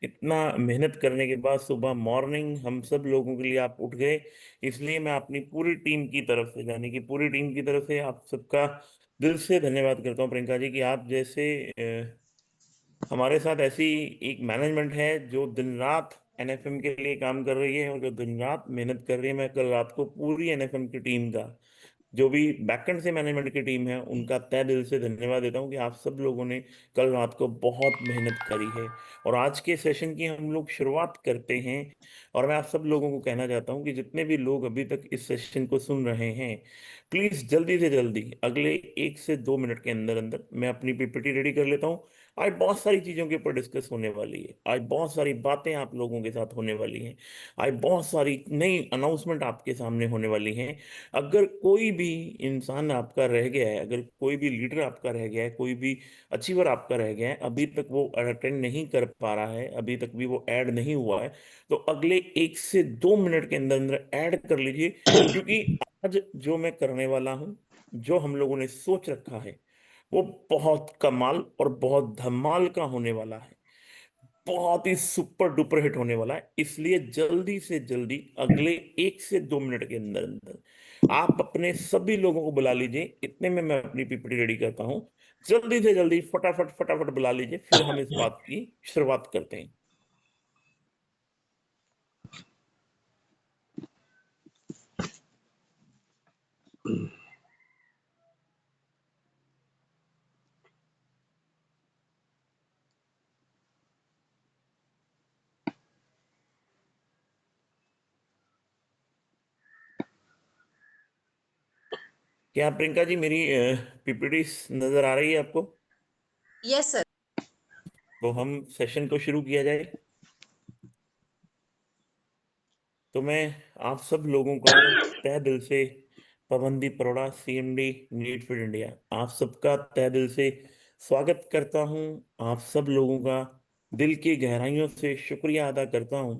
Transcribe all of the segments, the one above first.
इतना मेहनत करने के बाद सुबह मॉर्निंग हम सब लोगों के लिए आप उठ गए। इसलिए मैं अपनी पूरी टीम की तरफ से, यानी कि पूरी टीम की तरफ से आप सबका दिल से धन्यवाद करता हूँ प्रियंका जी, कि आप जैसे हमारे साथ ऐसी एक मैनेजमेंट है जो दिन रात एनएफएम के लिए काम कर रही है और जो दिन रात मेहनत कर रही है। मैं कल रात को पूरी एनएफएम की टीम का, जो भी बैकएंड से मैनेजमेंट की टीम है, उनका तहे दिल से धन्यवाद देता हूं कि आप सब लोगों ने कल रात को बहुत मेहनत करी है। और आज के सेशन की हम लोग शुरुआत करते हैं। और मैं आप सब लोगों को कहना चाहता हूं कि जितने भी लोग अभी तक इस सेशन को सुन रहे हैं, प्लीज जल्दी से जल्दी अगले 1 से 2 मिनट के अंदर अंदर मैं अपनी पीपीटी रेडी कर लेता हूं। आज बहुत सारी चीजों के ऊपर डिस्कस होने वाली है, आज बहुत सारी बातें आप लोगों के साथ होने वाली हैं, आज बहुत सारी नई अनाउंसमेंट आपके सामने होने वाली हैं। अगर कोई भी इंसान आपका रह गया है, अगर कोई भी लीडर आपका रह गया है, कोई भी अचीवर आपका रह गया है, अभी तक वो अटेंड नहीं कर पा रहा है, अभी तक भी वो ऐड नहीं हुआ है, तो अगले 1 से 2 मिनट के अंदर अंदर ऐड कर लीजिए। क्योंकि आज जो मैं करने वाला हूं, जो हम लोगों ने सोच रखा है, वो बहुत कमाल और बहुत धमाल का होने वाला है। बहुत ही सुपर डुपर हिट होने वाला है। इसलिए जल्दी से जल्दी अगले 1 से 2 मिनट के अंदर अंदर आप अपने सभी लोगों को बुला लीजिए। इतने में मैं अपनी पीपीटी रेडी करता हूं। जल्दी से जल्दी फटाफट फटाफट बुला लीजिए, फिर हम इस बात की शुरुआत करते हैं। क्या प्रियंका जी मेरी पीपीटी नजर आ रही है आपको? Yes sir. तो हम सेशन को शुरू किया जाए। तो मैं आप सब लोगों का तहे दिल से, Pawandeep Arora, CMD neat fit India, आप सबका तहे दिल से स्वागत करता हूं। आप सब लोगों का दिल की गहराइयों से शुक्रिया अदा करता हूं।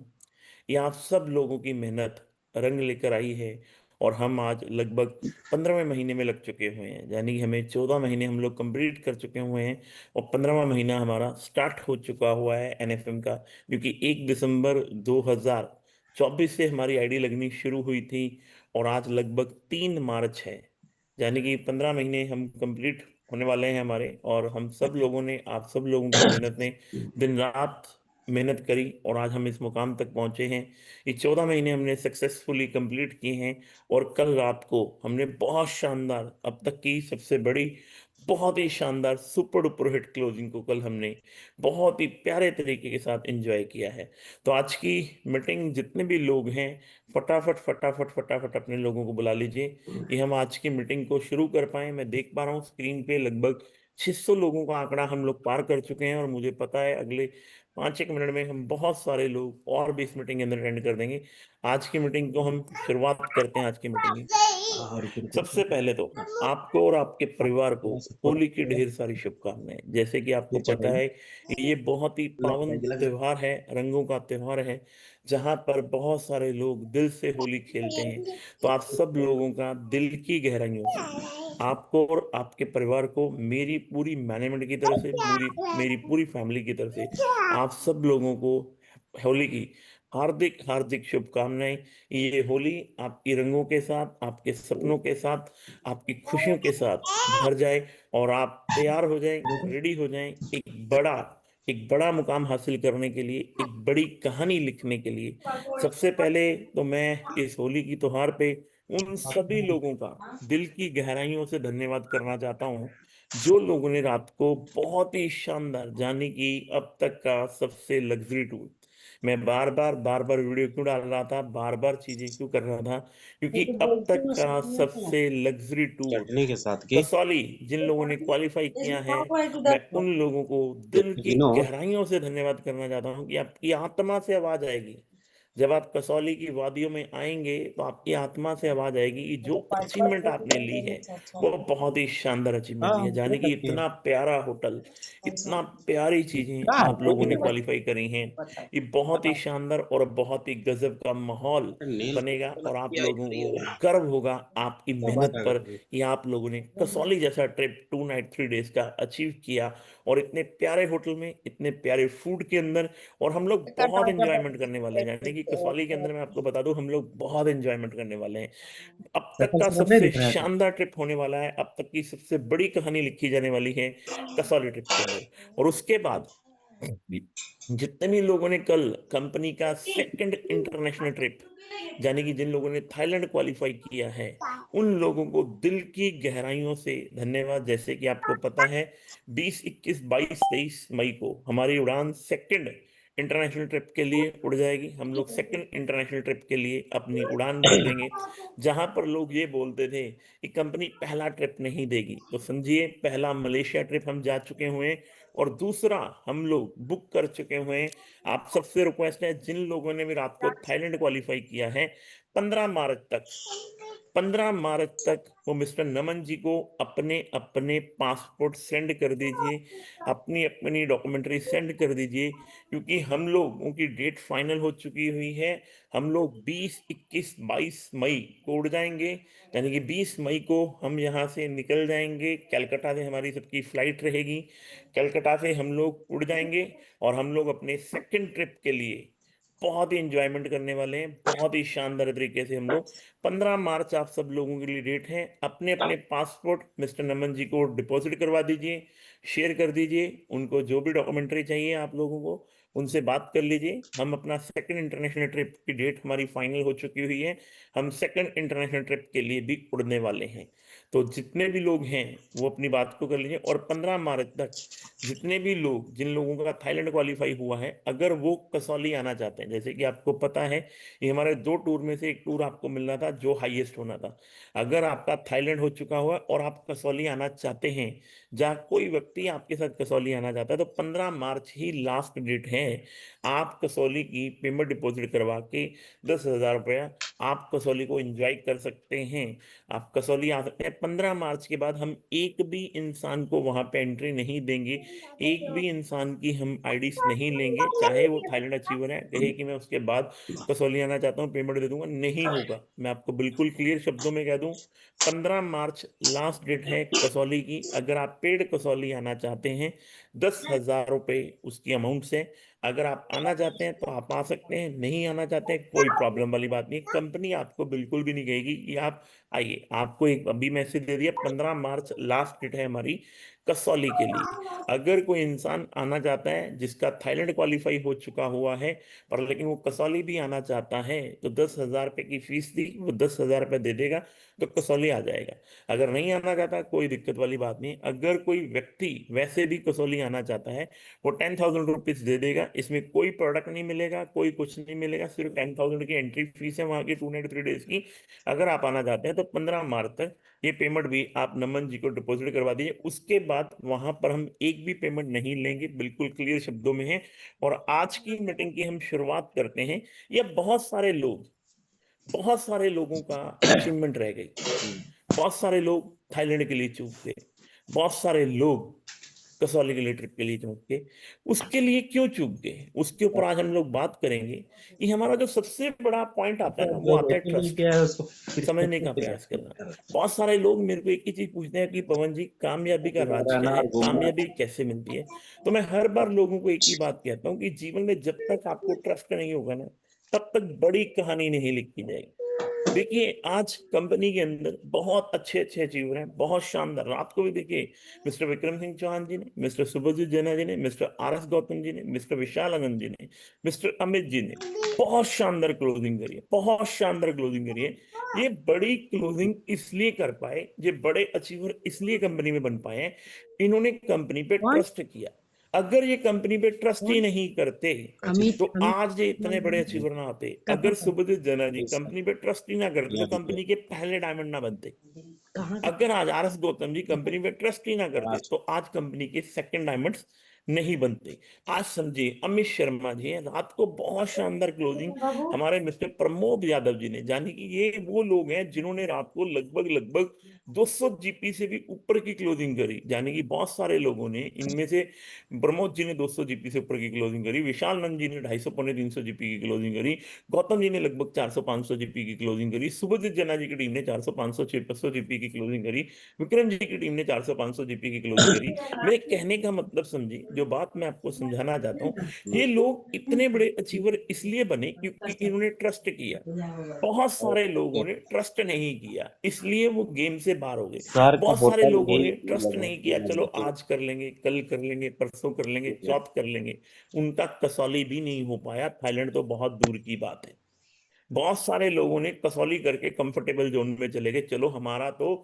ये आप सब लोगों की मेहनत रंग लेकर आई है। और हम आज लगभग 15वें महीने में लग चुके हुए हैं, यानी हमें 14 महीने हम लोग कंप्लीट कर चुके हुए हैं। और 15वां महीना हमारा स्टार्ट हो चुका हुआ है एनएफएम का। क्योंकि 1 दिसंबर 2024 से हमारी आईडी लगनी शुरू हुई थी, और आज लगभग 3 मार्च है। यानी कि 15 महीने हम कंप्लीट होने वाले हैं हमारे। और हम सब लोगों ने, आप सब लोगों की मेहनत ने दिन रात मेहनत करी, और आज हम इस मुकाम तक पहुंचे हैं। ये 14 महीने हमने सक्सेसफुली कंप्लीट किए हैं। और कल रात को हमने बहुत शानदार, अब तक की सबसे बड़ी, बहुत ही शानदार सुपर डुपर हिट क्लोजिंग को कल हमने बहुत ही प्यारे तरीके के साथ एंजॉय किया है। तो आज की मीटिंग, जितने भी लोग हैं, फटाफट फटाफट फटाफट अपने लोगों को बुला लीजिए कि हम आज की मीटिंग को शुरू कर पाए। मैं देख पा रहा हूँ स्क्रीन पे लगभग 600 लोगों का आंकड़ा हम लोग पार कर चुके हैं। और मुझे पता है अगले 5 एक मिनट में हम बहुत सारे लोग और भी इस मीटिंग के अंदर अटेंड कर देंगे। आज की मीटिंग को हम शुरुआत करते हैं, आज की मीटिंग की। सबसे पहले तो आपको और आपके परिवार को होली की ढेर सारी शुभकामनाएं। जैसे कि आपको पता है, ये बहुत ही पावन त्योहार है, रंगों का त्योहार है, जहां पर बहुत सारे लोग दिल से होली खेलते हैं। तो आप सब लोगों का दिल की गहराइयों से, आपको और आपके परिवार को मेरी पूरी मैनेजमेंट की तरफ से, पूरी मेरी पूरी फैमिली की तरफ से, आप सब लोगों को होली की हार्दिक हार्दिक शुभकामनाएं। ये होली आपकी रंगों के साथ, आपके सपनों के साथ, आपकी खुशियों के साथ भर जाए, और आप तैयार हो जाएं, रेडी हो जाएं एक बड़ा मुकाम हासिल करने के लिए, एक बड़ी कहानी लिखने के लिए। सबसे पहले तो मैं इस होली की त्योहार पे उन सभी लोगों का दिल की गहराइयों से धन्यवाद करना चाहता हूं, जो लोगों ने रात को बहुत ही शानदार, जाने की अब तक का सबसे लग्जरी टूर, मैं बार बार वीडियो क्यों डाल रहा था, बार बार चीजें क्यों कर रहा था, क्योंकि अब तक का सबसे लग्जरी टूर चटनी के साथ की कसौली जिन लोगों ने क्वालिफाई किया है, मैं उन लोगों को दिल की गिनो। गहराइयों से धन्यवाद करना चाहता हूं कि आपकी आत्मा से आवाज आएगी, जब आप कसौली की वादियों में आएंगे तो आपकी आत्मा से आवाज आएगी कि जो अचीवमेंट आपने ली है वो बहुत ही शानदार अचीवमेंट ली है। हो जाने कि सकती है। इतना प्यारा होटल, इतना प्यारी चीजें क्या है आप कोई लोगों ने नहीं क्वालिफाई करी हैं। ये बहुत ही शानदार और बहुत ही गजब का माहौल नेल बनेगा और आप किया लोगों को गर्व होगा आपकी क्या बात मेहनत है पर भाई। कि आप लोगों ने कसौली जैसा ट्रिप 2 नाइट 3 डेज का अचीव किया, और इतने प्यारे होटल में इतने प्यारे फूड के अंदर। और हम लोग बहुत एंजॉयमेंट करने वाले हैं, यानी कि कसौली के अंदर मैं आपको बता दूं हम लोग बहुत एंजॉयमेंट करने वाले हैं। अब तक शकल का से नहीं सबसे दिख रहा है तो। शानदार ट्रिप होने वाला है, अब तक की सबसे बड़ी कहानी लिखी जाने वाली है कसौली ट्रिप के अंदर। और उसके बाद जितने भी लोगों ने कल कंपनी का सेकंड इंटरनेशनल ट्रिप, यानी कि जिन लोगों ने थाईलैंड क्वालिफाई किया है, उन लोगों को दिल की गहराइयों से धन्यवाद। जैसे कि आपको पता है 20 21 22 23 मई को हमारी उड़ान सेकंड इंटरनेशनल ट्रिप के लिए उड़ जाएगी। हम लोग सेकंड इंटरनेशनल ट्रिप के लिए अपनी उड़ान भर देंगे। जहां पर लोग ये बोलते थे कि कंपनी पहला ट्रिप नहीं देगी, तो समझिए पहला मलेशिया ट्रिप हम जा चुके हुए हैं और दूसरा हम लोग बुक कर चुके हुए हैं। आप सबसे रिक्वेस्ट है, जिन लोगों ने भी रात को थाईलैंड क्वालिफाई किया है, 15 मार्च तक, 15 मार्च तक वो मिस्टर नमन जी को अपने अपने पासपोर्ट सेंड कर दीजिए, अपनी अपनी डॉक्यूमेंट्री सेंड कर दीजिए, क्योंकि हम लोगों की डेट फाइनल हो चुकी हुई है। हम लोग 20 21 22 मई को उड़ जाएंगे, यानी कि 20 मई को हम यहाँ से निकल जाएंगे। कलकत्ता से हमारी सबकी फ्लाइट रहेगी, कलकत्ता से हम लोग उड़ जाएंगे और हम लोग अपने सेकंड ट्रिप के लिए बहुत ही इंजॉयमेंट करने वाले हैं। बहुत ही शानदार तरीके से हम लोग 15 मार्च आप सब लोगों के लिए डेट है। अपने अपने पासपोर्ट मिस्टर नमन जी को डिपॉजिट करवा दीजिए, शेयर कर दीजिए। उनको जो भी डॉक्यूमेंट्री चाहिए आप लोगों को उनसे बात कर लीजिए। हम अपना सेकंड इंटरनेशनल ट्रिप की डेट हमारी फाइनल हो चुकी हुई है, हम सेकंड इंटरनेशनल ट्रिप के लिए भी उड़ने वाले हैं। तो जितने भी लोग हैं वो अपनी बात को कर लीजिए। और 15 मार्च तक जितने भी लोग, जिन लोगों का थाईलैंड क्वालिफाई हुआ है, अगर वो कसौली आना चाहते हैं, जैसे कि आपको पता है ये हमारे 2 टूर में से एक टूर आपको मिलना था जो हाईएस्ट होना था। अगर आपका थाईलैंड हो चुका हुआ है और आप कसौली आना चाहते हैं, जहाँ कोई व्यक्ति आपके साथ कसौली आना चाहता है, तो 15 मार्च ही लास्ट डेट है। आप कसौली की पेमेंट डिपॉजिट करवा के 10,000 रुपया आप कसौली को एंजॉय कर सकते हैं। आप कसौली आ सकते हैं। 15 मार्च के बाद हम एक भी इंसान को वहां पे एंट्री नहीं देंगे, एक भी इंसान की हम आईडीज नहीं लेंगे, चाहे वो थाईलैंड अचीवर है कहे कि मैं उसके बाद कसौली आना चाहता हूँ पेमेंट दे दूंगा, नहीं होगा। मैं आपको बिल्कुल क्लियर शब्दों में कह दूं, 15 मार्च लास्ट डेट है कसौली की। अगर आप पेड कसौली आना चाहते हैं, 10,000 रुपये उसकी अमाउंट से अगर आप आना चाहते हैं तो आप आ सकते हैं, नहीं आना चाहते हैं कोई प्रॉब्लम वाली बात नहीं। कंपनी आपको बिल्कुल भी नहीं कहेगी कि आप आइए। आपको एक अभी मैसेज दे दिया, 15 मार्च लास्ट डेट है हमारी कसौली के लिए। अगर कोई इंसान आना चाहता है जिसका थाईलैंड क्वालिफाई हो चुका हुआ है, पर लेकिन वो कसौली भी आना चाहता है, तो 10,000 रुपये की फीस दी, वो 10,000 रुपये दे देगा तो कसौली आ जाएगा। अगर नहीं आना चाहता कोई दिक्कत वाली बात नहीं। अगर कोई व्यक्ति वैसे भी कसौली आना चाहता है, वो 10,000 रुपीज दे देगा। इसमें कोई प्रोडक्ट नहीं मिलेगा, कोई कुछ नहीं मिलेगा, सिर्फ 10,000 की एंट्री फीस है वहां की 2 नाइट 3 डेज की। अगर आप आना चाहते हैं तो 15 मार्च तक ये पेमेंट भी आप नमन जी को डिपॉजिट करवा दीजिए। उसके बाद वहां पर हम एक भी पेमेंट नहीं लेंगे, बिल्कुल क्लियर शब्दों में है। और आज की मीटिंग की हम शुरुआत करते हैं। ये बहुत सारे लोगों का अचीवमेंट रह गई। बहुत सारे लोग थाईलैंड के लिए चूक गए, बहुत सारे लोग कसौली के लिए ट्रिप के लिए चूक गए। उसके लिए क्यों चूक गए उसके ऊपर आज हम लोग बात करेंगे। कि हमारा जो सबसे बड़ा पॉइंट आता है ना, वो जो आता है अचीवमेंट ट्रस्ट, किया है उसको फिर समझने सोचने का की प्रयास जरूरत करना। नहीं है। बहुत सारे लोग मेरे को एक ही चीज पूछते हैं कि पवन जी कामयाबी का राज क्या रहना है, और घूमना। कामयाबी कैसे मिलती है। तो मैं हर बार लोगों को एक ही बात कहता हूँ कि जीवन में जब तक आपको ट्रस्ट नहीं होगा ना, तब तक बड़ी कहानी नहीं लिखी जाएगी। देखिए आज कंपनी के अंदर बहुत अच्छे अच्छे अचीवर हैं, बहुत शानदार। रात को भी देखिए मिस्टर विक्रम सिंह चौहान जी ने, मिस्टर सुभजीत जेना जी ने, mister R S Gautam ji ने, मिस्टर विशाल आनंद जी ने, मिस्टर अमित जी ने बहुत शानदार क्लोजिंग करी है, बहुत शानदार क्लोजिंग करी है। ये बड़ी क्लोजिंग इसलिए कर पाए, ये बड़े अचीवर इसलिए कंपनी में बन पाए हैं, इन्होंने कंपनी पे कौन ट्रस्ट किया। अगर ये कंपनी पे ट्रस्ट ही कौन नहीं करते अमित तो अमित आज ये इतने बड़े अचीवर ना आते। कहाँ अगर का सुभजीत जना जी इस कंपनी पे ट्रस्ट ही ना करते तो यहाँ दिखे कंपनी के पहले डायमंड ना बनते। कहाँ अगर आज आर एस गौतम जी का कंपनी पे ट्रस्ट ही ना करते तो आज कंपनी के सेकंड डायमंड्स नहीं बनते। आज समझिए अमित शर्मा जी हैं, रात को बहुत शानदार क्लोजिंग हमारे मिस्टर प्रमोद यादव जी ने, जानी कि ये वो लोग हैं जिन्होंने रात को लगभग लगभग 200 जीपी से भी ऊपर की क्लोजिंग करी। यानी कि बहुत सारे लोगों ने, इनमें से प्रमोद जी ने 200 जीपी से ऊपर की क्लोजिंग करी, विशाल नंद जी ने 250 पौने 300 जीपी की क्लोजिंग करी, गौतम जी ने लगभग 400 500 जीपी की क्लोजिंग करी, सुभजीत जना जी की टीम ने 400 500 600 जीपी की क्लोजिंग करी, विक्रम जी की टीम ने 400 500 जीपी की क्लोजिंग करी। मेरे कहने का मतलब समझिए, जो बात मैं आपको समझाना चाहता हूँ, ये लोग इतने बड़े अचीवर इसलिए बने क्योंकि इन्होंने ट्रस्ट किया। बहुत सारे लोगों ने ट्रस्ट नहीं किया, इसलिए वो गेम से बाहर हो गए। सर का बहुत सारे होटल लोगों यही ने ट्रस्ट लगा नहीं किया, चलो है। आज कर लेंगे, कल कर लेंगे, परसों कर लेंगे, चौथ कर लेंगे, उनका कसौली भी नहीं हो पाया। थाईलैंड तो बहुत दूर की बात है। बहुत सारे लोगों ने कसौली करके कंफर्टेबल जोन में चले गए, चलो हमारा तो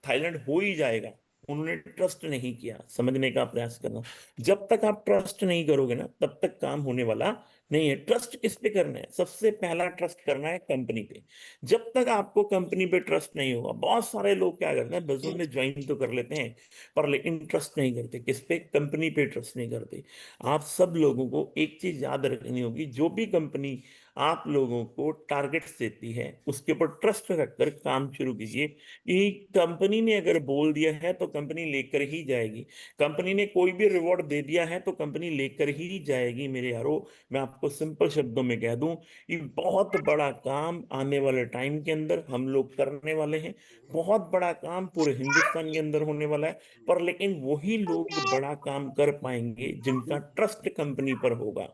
थाईलैंड हो ही जाएगा। उन्होंने ट्रस्ट नहीं किया। समझने का प्रयास करना, जब तक आप ट्रस्ट नहीं करोगे ना, तब तक काम होने वाला नहीं है। ट्रस्ट किस पे करना है? सबसे पहला ट्रस्ट करना है कंपनी पे। जब तक आपको कंपनी पे ट्रस्ट नहीं होगा, बहुत सारे लोग क्या करते हैं, बिजनेस में ज्वाइन तो कर लेते हैं, पर लेकिन ट्रस्ट नहीं करते। किस पे? कंपनी पे ट्रस्ट नहीं करते। आप सब लोगों को एक चीज याद रखनी होगी, जो भी कंपनी आप लोगों को टारगेट्स देती है, उसके ऊपर ट्रस्ट रखकर काम शुरू कीजिए कि कंपनी ने अगर बोल दिया है तो कंपनी लेकर ही जाएगी। कंपनी ने कोई भी रिवॉर्ड दे दिया है तो कंपनी लेकर ही जाएगी। मेरे यारो, मैं आपको सिंपल शब्दों में कह दूं कि बहुत बड़ा काम आने वाले टाइम के अंदर हम लोग करने वाले हैं। बहुत बड़ा काम पूरे हिंदुस्तान के अंदर होने वाला है। पर लेकिन वही लोग बड़ा काम कर पाएंगे जिनका ट्रस्ट कंपनी पर होगा।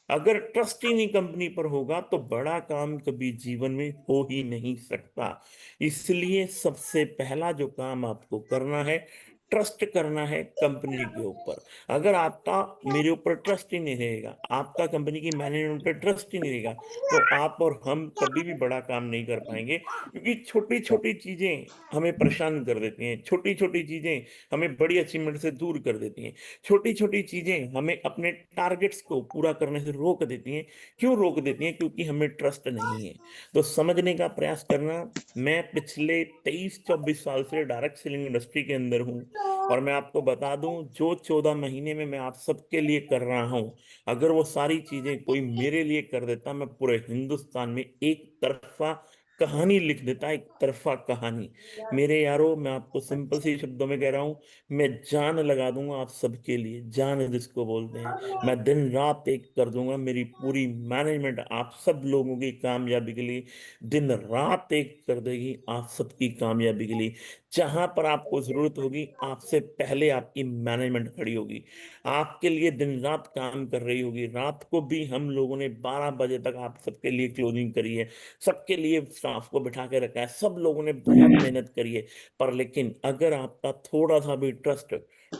अगर ट्रस्ट ही नहीं कंपनी पर होगा तो बड़ा काम कभी जीवन में हो ही नहीं सकता। इसलिए सबसे पहला जो काम आपको करना है, ट्रस्ट करना है कंपनी के ऊपर। अगर आपका मेरे ऊपर ट्रस्ट ही नहीं रहेगा, आपका कंपनी की मैनेजमेंट पर ट्रस्ट ही नहीं रहेगा, तो आप और हम कभी भी बड़ा काम नहीं कर पाएंगे। क्योंकि छोटी छोटी चीजें हमें परेशान कर देती हैं, छोटी छोटी चीजें हमें बड़ी अचीवमेंट से दूर कर देती हैं, छोटी छोटी चीजें हमें अपने टारगेट्स को पूरा करने से रोक देती हैं। क्यों रोक देती हैं? क्योंकि हमें ट्रस्ट नहीं है। तो समझने का प्रयास करना। मैं पिछले 23-24 साल से डायरेक्ट सेलिंग इंडस्ट्री के अंदर हूं, और मैं आपको बता दूं, जो 14 महीने में मैं आप सबके लिए कर रहा हूं, अगर वो सारी चीजें कोई मेरे लिए कर देता, मैं पूरे हिंदुस्तान में एक तरफा कहानी लिख देता, एक तरफा कहानी। मेरे यारो, मैं आपको सिंपल सी शब्दों में कह रहा हूं, मैं जान लगा दूंगा आप सबके लिए, जान जिसको बोलते हैं। मैं दिन रात एक कर दूंगा, मेरी पूरी मैनेजमेंट आप सब लोगों की कामयाबी के लिए दिन रात एक कर देगी, आप सबकी कामयाबी के लिए। जहां पर आपको जरूरत होगी, आपसे पहले आपकी मैनेजमेंट खड़ी होगी, आपके लिए दिन रात काम कर रही होगी। रात को भी हम लोगों ने 12 बजे तक आप सबके लिए क्लोजिंग करी है, सबके लिए स्टाफ को बिठा के रखा है, सब लोगों ने बहुत मेहनत करी है। पर लेकिन अगर आपका थोड़ा सा भी ट्रस्ट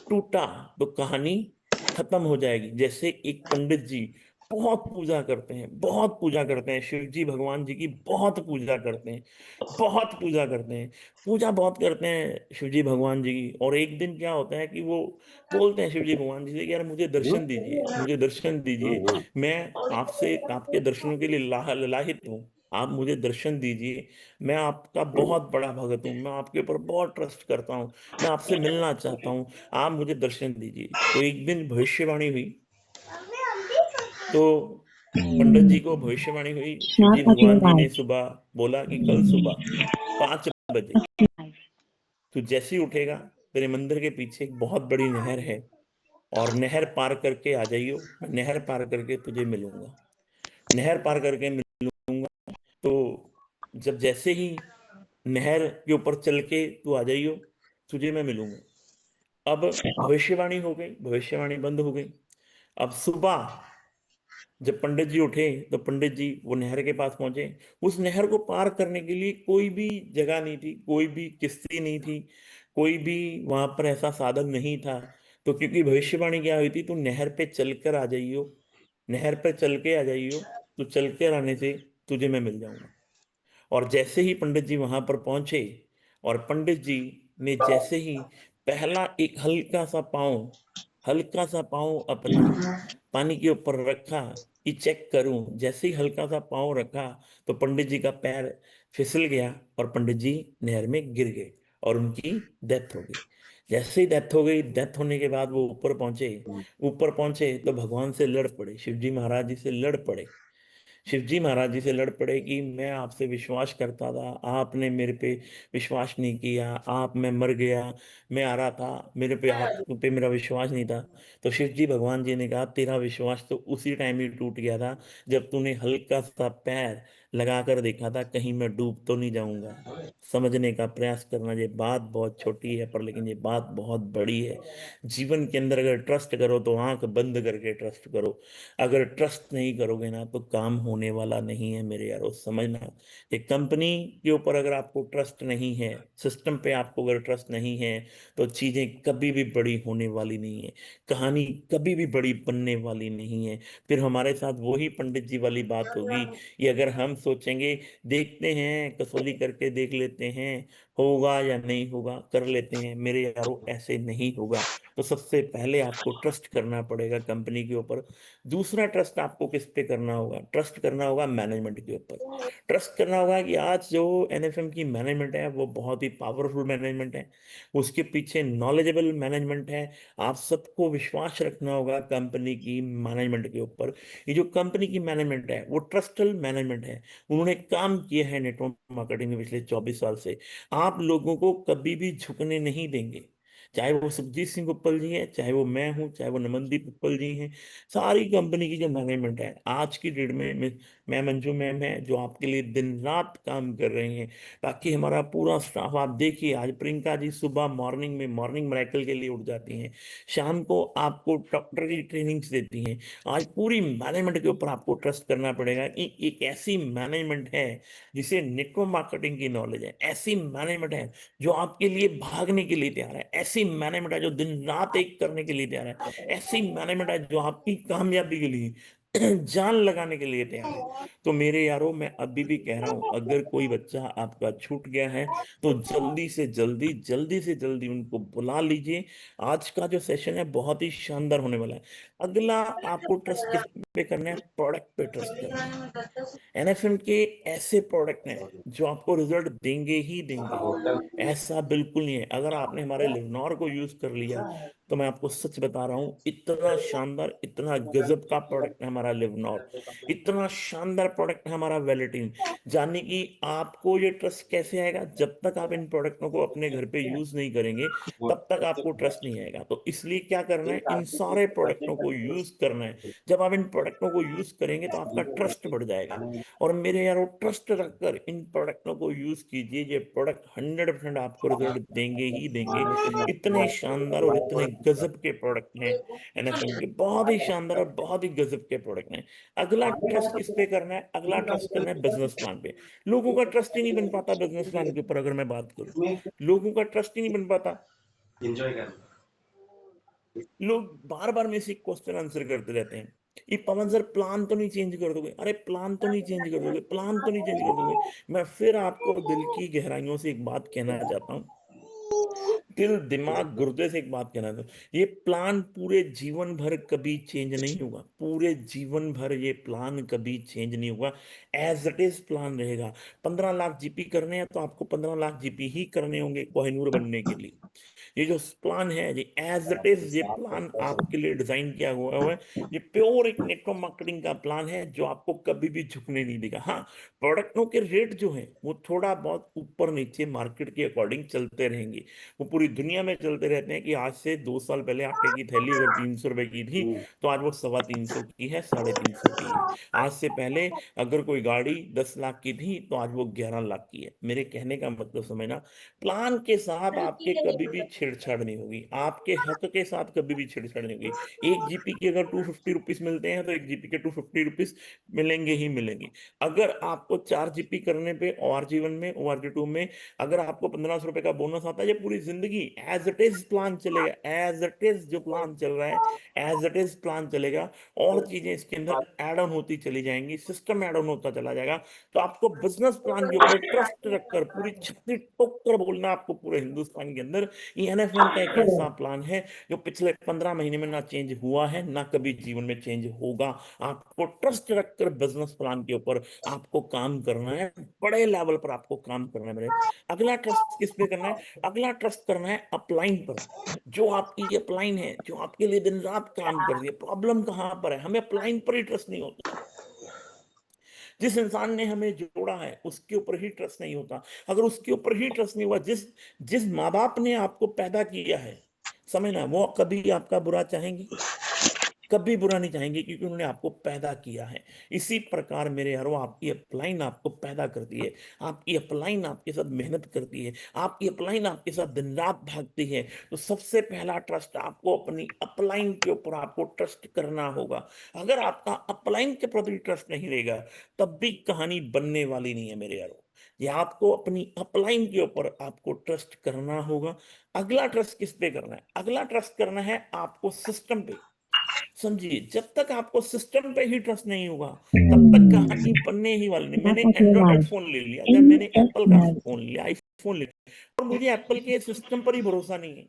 टूटा तो कहानी खत्म हो जाएगी। जैसे एक पंडित जी बहुत पूजा करते हैं, बहुत पूजा करते हैं, शिव जी भगवान जी की बहुत पूजा करते हैं, बहुत पूजा करते हैं, पूजा बहुत करते हैं शिव जी भगवान जी की। और एक दिन क्या होता है कि वो बोलते हैं शिव जी भगवान जी से कि यार मुझे दर्शन दीजिए, मुझे दर्शन दीजिए, मैं आपसे आपके दर्शनों के लिए लाहित हूँ, आप मुझे दर्शन दीजिए, मैं आपका बहुत बड़ा भगत हूँ, मैं आपके ऊपर बहुत ट्रस्ट करता हूँ, मैं आपसे मिलना चाहता हूँ, आप मुझे दर्शन दीजिए। तो एक दिन भविष्यवाणी हुई। तो पंडित जी को भविष्यवाणी हुई, शिव जी Not touching भगवान जी ने mic. सुबह बोला कि कल सुबह 5 बजे तू जैसे ही उठेगा, तेरे मंदिर के पीछे एक बहुत बड़ी नहर है, और नहर पार करके आ जाइयो, मैं नहर पार करके तुझे मिलूंगा। नहर पार करके मिलूंगा। तो जब जैसे ही नहर के ऊपर चल के तू आ जाइयो, तुझे मैं मिलूंगा। अब भविष्यवाणी हो गई, भविष्यवाणी बंद हो गई। अब सुबह जब पंडित जी उठे तो पंडित जी वो नहर के पास पहुंचे। उस नहर को पार करने के लिए कोई भी जगह नहीं थी, कोई भी किश्ती नहीं थी, कोई भी वहां पर ऐसा साधन नहीं था। तो क्योंकि भविष्यवाणी क्या हुई थी, तू नहर पे चलकर आ जाइयो, नहर पे चल के आ जाइयो, तो चल कर आने से तुझे मैं मिल जाऊंगा। और जैसे ही पंडित जी वहां पर पहुंचे, और पंडित जी ने जैसे ही पहला एक हल्का सा पाँव अपना पानी के ऊपर रखा कि चेक करूं, जैसे ही हल्का सा पाँव रखा, तो पंडित जी का पैर फिसल गया और पंडित जी नहर में गिर गए और उनकी डेथ हो गई। जैसे ही डेथ हो गई, डेथ होने के बाद वो ऊपर पहुंचे। ऊपर पहुंचे तो भगवान से लड़ पड़े, शिव जी महाराज जी से लड़ पड़े। शिव जी महाराज जी से लड़ पड़े कि मैं आपसे विश्वास करता था, आपने मेरे पे विश्वास नहीं किया, आप, मैं मर गया, मैं आ रहा था, मेरे पे, आप पे मेरा विश्वास नहीं था। तो शिव जी भगवान जी ने कहा, तेरा विश्वास तो उसी टाइम ही टूट गया था जब तूने हल्का सा पैर लगा कर देखा था कहीं मैं डूब तो नहीं जाऊंगा। समझने का प्रयास करना, ये बात बहुत छोटी है पर लेकिन ये बात बहुत बड़ी है। जीवन के अंदर अगर ट्रस्ट करो तो आंख बंद करके ट्रस्ट करो। अगर ट्रस्ट नहीं करोगे ना तो काम होने वाला नहीं है मेरे यारो, समझना। ये कंपनी के ऊपर अगर आपको ट्रस्ट नहीं है, सिस्टम पे आपको अगर ट्रस्ट नहीं है, तो चीजें कभी भी बड़ी होने वाली नहीं है, कहानी कभी भी बड़ी बनने वाली नहीं है। फिर हमारे साथ वही पंडित जी वाली बात होगी। ये अगर हम सोचेंगे, देखते हैं, कसौली करके देख लेते हैं, होगा या नहीं होगा, कर लेते हैं, मेरे यारो ऐसे नहीं होगा। तो सबसे पहले आपको ट्रस्ट करना पड़ेगा कंपनी के ऊपर। दूसरा ट्रस्ट आपको किस पे करना होगा? ट्रस्ट करना होगा मैनेजमेंट के ऊपर। ट्रस्ट करना होगा कि आज जो एनएफएम की मैनेजमेंट है वो बहुत ही पावरफुल मैनेजमेंट है, उसके पीछे नॉलेजेबल मैनेजमेंट है। आप सबको विश्वास रखना होगा कंपनी की मैनेजमेंट के ऊपर। ये जो कंपनी की मैनेजमेंट है वो ट्रस्टल मैनेजमेंट है। उन्होंने काम किया है नेटवर्क मार्केटिंग में पिछले 24 साल से। आप लोगों को कभी भी झुकने नहीं देंगे। चाहे वो सुखजीत सिंह उपल जी हैं, चाहे वो मैं हूं, चाहे वो नमनदीप उपल जी हैं, सारी कंपनी की जो मैनेजमेंट है आज की डेट में, मैं मंजू मैम है जो आपके लिए दिन रात काम कर रहे हैं। बाकी हमारा पूरा स्टाफ आप देखिए, आज प्रियंका जी सुबह मॉर्निंग में मॉर्निंग मेरेकल के लिए उठ जाती हैं, शाम को आपको डॉक्टर की ट्रेनिंग्स देती हैं। आज पूरी मैनेजमेंट के ऊपर आपको ट्रस्ट करना पड़ेगा कि एक ऐसी मैनेजमेंट है जिसे नेटवर्क मार्केटिंग की नॉलेज है, ऐसी मैनेजमेंट है जो आपके लिए भागने के लिए तैयार है, ऐसी मैनेजमेंट है जो दिन रात एक करने के लिए तैयार है, ऐसी मैनेजमेंट है जो आपकी कामयाबी के लिए जान लगाने के लिए तैयार है। तो मेरे यारों, मैं अभी भी कह रहा हूं, अगर कोई बच्चा आपका छूट गया है तो जल्दी से जल्दी, जल्दी से जल्दी उनको बुला लीजिए। आज का जो सेशन है बहुत ही शानदार होने वाला है। अगला आपको ट्रस्ट किस पे करना है? प्रोडक्ट पे ट्रस्ट करना है। एनएफएम के ऐसे प्रोडक्ट हैं जो आपको रिजल्ट देंगे ही देंगे। ऐसा बिल्कुल नहीं है, अगर आपने हमारे लिवनॉर को यूज कर लिया तो मैं आपको सच बता रहा हूं, इतना शानदार, इतना गजब का प्रोडक्ट है हमारा लिवनॉर, इतना शानदार प्रोडक्ट है हमारा वेलेटिन। जाने कि आपको ये ट्रस्ट कैसे आएगा? जब तक आप इन प्रोडक्टों को अपने घर पे यूज नहीं करेंगे तब तक आपको ट्रस्ट नहीं आएगा। तो इसलिए क्या करना है, इन सारे प्रोडक्टों को यूज करना है। जब आप इन प्रोडक्टों को यूज करेंगे तो आपका ट्रस्ट बढ़ जाएगा। और मेरे यारों, ट्रस्ट रखकर इन प्रोडक्टों को यूज कीजिए, ये प्रोडक्ट 100% आपको रिजल्ट देंगे ही देंगे। इतने शानदार और इतने गजब के प्रोडक्ट हैं एनएफएम के, बहुत ही शानदार और बहुत ही गजब के प्रोडक्ट हैं। अगला ट्रस्ट किस पे करना है? अगला ट्रस्ट करना है बिजनेस प्लान पे। लोगों का ट्रस्ट ही नहीं बन पाता बिजनेस प्लान के ऊपर, अगर मैं बात करूं, लोगों का ट्रस्ट ही नहीं बन पाता। एंजॉय कर। लोग बार बार में से क्वेश्चन आंसर करते रहते हैं, ये पवन सर प्लान तो नहीं चेंज कर दोगे? अरे प्लान तो नहीं चेंज कर दोगे, प्लान तो नहीं चेंज कर दोगे? मैं फिर आपको दिल की गहराइयों से एक बात कहना चाहता हूँ, दिल दिमाग गुर्दे से एक बात कहना था, ये प्लान पूरे जीवन भर कभी चेंज नहीं होगा, पूरे जीवन भर ये प्लान कभी चेंज नहीं होगा। एज इट इज प्लान रहेगा। 15 लाख जीपी करने हैं तो आपको 15 लाख जीपी ही करने होंगे कोहिनूर बनने के लिए। ये जो प्लान है, ये एज इट इज, ये प्लान आपके लिए डिजाइन किया हुआ है। ये प्योर एक नेटवर्क मार्केटिंग का प्लान है जो आपको कभी भी झुकने नहीं देगा। हाँ, प्रोडक्टों के रेट जो है वो थोड़ा बहुत ऊपर नीचे मार्केट के अकॉर्डिंग चलते रहेंगे, वो पूरी दुनिया में चलते रहते हैं। कि आज से 2 साल पहले आटे की थैली अगर 300 रुपए की थी तो आज वो 325 की है, 350 की है। आज से पहले अगर कोई गाड़ी 10 लाख की थी तो आज वो 11 लाख की है। मेरे कहने का मतलब समझना, प्लान के साथ आपके कभी भी छेड़छाड़ नहीं होगी, आपके हक के साथ कभी भी छेड़छाड़ नहीं होगी। एक जीपी के अगर 250 रुपीज मिलते हैं तो एक जीपी के 250 रुपीज मिलेंगे ही मिलेंगे। अगर आपको 4 जीपी करने पे ORG1 में, ORG2 में अगर आपको 1500 रुपए का बोनस आता है, ये पूरी जिंदगी एज इट इज प्लान चलेगा। एज इट इज जो प्लान चल रहा है, एज इट इज प्लान चलेगा। और चीजें इसके अंदर एड ऑन होती चली जाएंगी, सिस्टम एड ऑन होता चला जाएगा। तो आपको बिजनेस प्लान के ऊपर ट्रस्ट रखकर पूरी छत्ती ठोक कर बोलना आपको पूरे हिंदुस्तान के अंदर, ये एनएफएम का एक ऐसा प्लान है जो पिछले 15 महीने में ना चेंज हुआ है, ना कभी जीवन में चेंज होगा। आपको ट्रस्ट रखकर बिजनेस प्लान के ऊपर आपको काम करना है, बड़े लेवल पर आपको काम करना है मेरे। अगला ट्रस्ट किस पे करना है? अगला ट्रस्ट करना करना है अपलाइन पर। जो आपकी अपलाइन है, जो आपके लिए दिन रात काम कर रही है, प्रॉब्लम कहां पर है, हमें अपलाइन पर ही ट्रस्ट नहीं होता। जिस इंसान ने हमें जोड़ा है उसके ऊपर ही ट्रस्ट नहीं होता। अगर उसके ऊपर ही ट्रस्ट नहीं हुआ, जिस जिस माँ बाप ने आपको पैदा किया है, समझना, वो कभी आपका बुरा चाहेंगे? कभी बुरा नहीं चाहेंगे, क्योंकि उन्होंने आपको पैदा किया है। इसी प्रकार मेरे यारो, आपकी अपलाइन आपको पैदा करती है, आपकी अपलाइन आपके साथ मेहनत करती है, आपकी अपलाइन आपके साथ दिन रात भागती है। तो सबसे पहला ट्रस्ट आपको अपनी अपलाइन के ऊपर आपको ट्रस्ट करना होगा। अगर आपका अपलाइन के प्रति ट्रस्ट नहीं रहेगा, तब भी कहानी बनने वाली नहीं है मेरे यारो। ये आपको अपनी अपलाइन के ऊपर आपको ट्रस्ट करना होगा। अगला ट्रस्ट किस पे करना है? अगला ट्रस्ट करना है आपको सिस्टम पे। समझिए, जब तक आपको सिस्टम पे ही ट्रस्ट नहीं होगा, तब तक कहानी बनने ही वाली नहीं। मैंने एंड्रॉयड फोन ले लिया, जब मैंने एप्पल का फोन लिया, आईफोन ले लिया, और मुझे एप्पल के सिस्टम पर ही भरोसा नहीं है।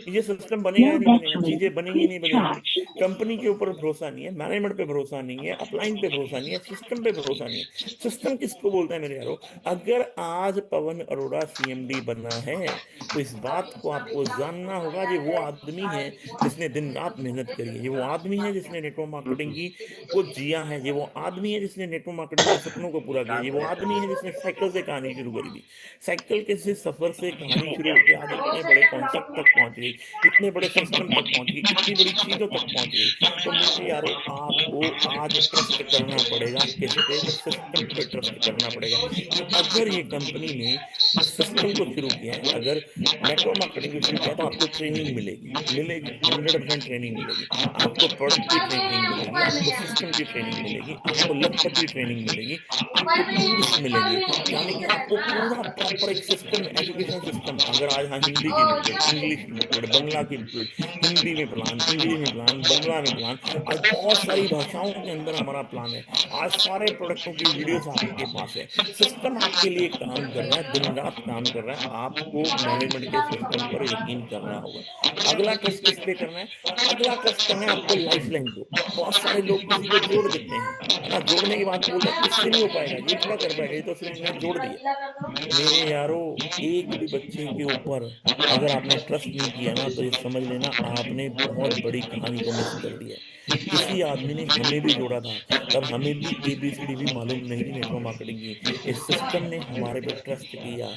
ये सिस्टम बनेगा या नहीं बनेगा, चीजें बनेंगी नहीं बनेंगी, कंपनी के ऊपर भरोसा नहीं है, मैनेजमेंट पे भरोसा नहीं है, अपलाइन पे भरोसा नहीं है, सिस्टम पे भरोसा नहीं है। सिस्टम किसको बोलते हैं मेरे यारो? अगर आज पवन अरोड़ा सीएमडी बना है, तो इस बात को आपको जानना होगा, ये वो आदमी है जिसने दिन रात मेहनत करी है, ये वो आदमी है जिसने नेटवर्क मार्केटिंग की को जिया है, ये वो आदमी है जिसने नेटवर्क मार्केटिंग के सपनों को पूरा किया, ये वो आदमी है जिसने साइकिल से कहानी शुरू करी थी। साइकिल के से सफर से कहानी शुरू होकर आज इतने बड़े कॉन्सेप्ट तक पहुंच गई, इतने बड़े सिस्टम तक पहुंच गई, इतनी बड़ी चीजों तक पहुंच गई। तो मेरे यारो, आपको आज ट्रस्ट करना पड़ेगा, किस पे? तो सिस्टम पे ट्रस्ट करना पड़ेगा, कि अगर ये कंपनी ने इस सिस्टम को शुरू किया है, अगर नेटवर्क मार्केटिंग को शुरू किया है, तो आपको ट्रेनिंग मिलेगी, मिलेगी 100% ट्रेनिंग मिलेगी। आपको प्रोडक्ट की ट्रेनिंग मिलेगी, आपको सिस्टम की ट्रेनिंग मिलेगी, आपको लखपति ट्रेनिंग मिलेगी, आपको टूल्स मिलेंगे। यानी कि आपको पूरा प्रॉपर एक सिस्टम, एजुकेशन सिस्टम, अगर आज हाँ हिंदी की बुकलेट, इंग्लिश की बुकलेट, बंगला की बुकलेट, हिंदी में प्लान, इंग्लिश में प्लान, बंगला में प्लान, आज बहुत सारी भाषाओं के अंदर हमारा प्लान है। आज सारे प्रोडक्टों की वीडियोस आपके पास है, सिस्टम आपके लिए काम कर रहा है, दिन रात काम कर रहा है। आपको मैनेजमेंट के सिस्टम पर यकीन करना होगा। अगला ट्रस्ट किस पे करना है? अगला ट्रस्ट करना है आपको लाइफलाइन को। बहुत सारे लोग किसी को जोड़ देते हैं, है ना, जोड़ने के बाद बोलते हैं इससे नहीं हो पाएगा, ये थोड़ा कर पाएगा, ये तो सिर्फ हमने जोड़ दिया। मेरे यारो, एक भी बच्चे के ऊपर अगर आपने ट्रस्ट नहीं किया ना, तो ये समझ लेना आपने बहुत बड़ी कहानी को मिस कर दिया है। किसी आदमी ने हमें भी जोड़ा था, तब हमें भी एबीसीडी भी मालूम नहीं थी नेटवर्क मार्केटिंग की। इस सिस्टम ने हमारे पे ट्रस्ट किया,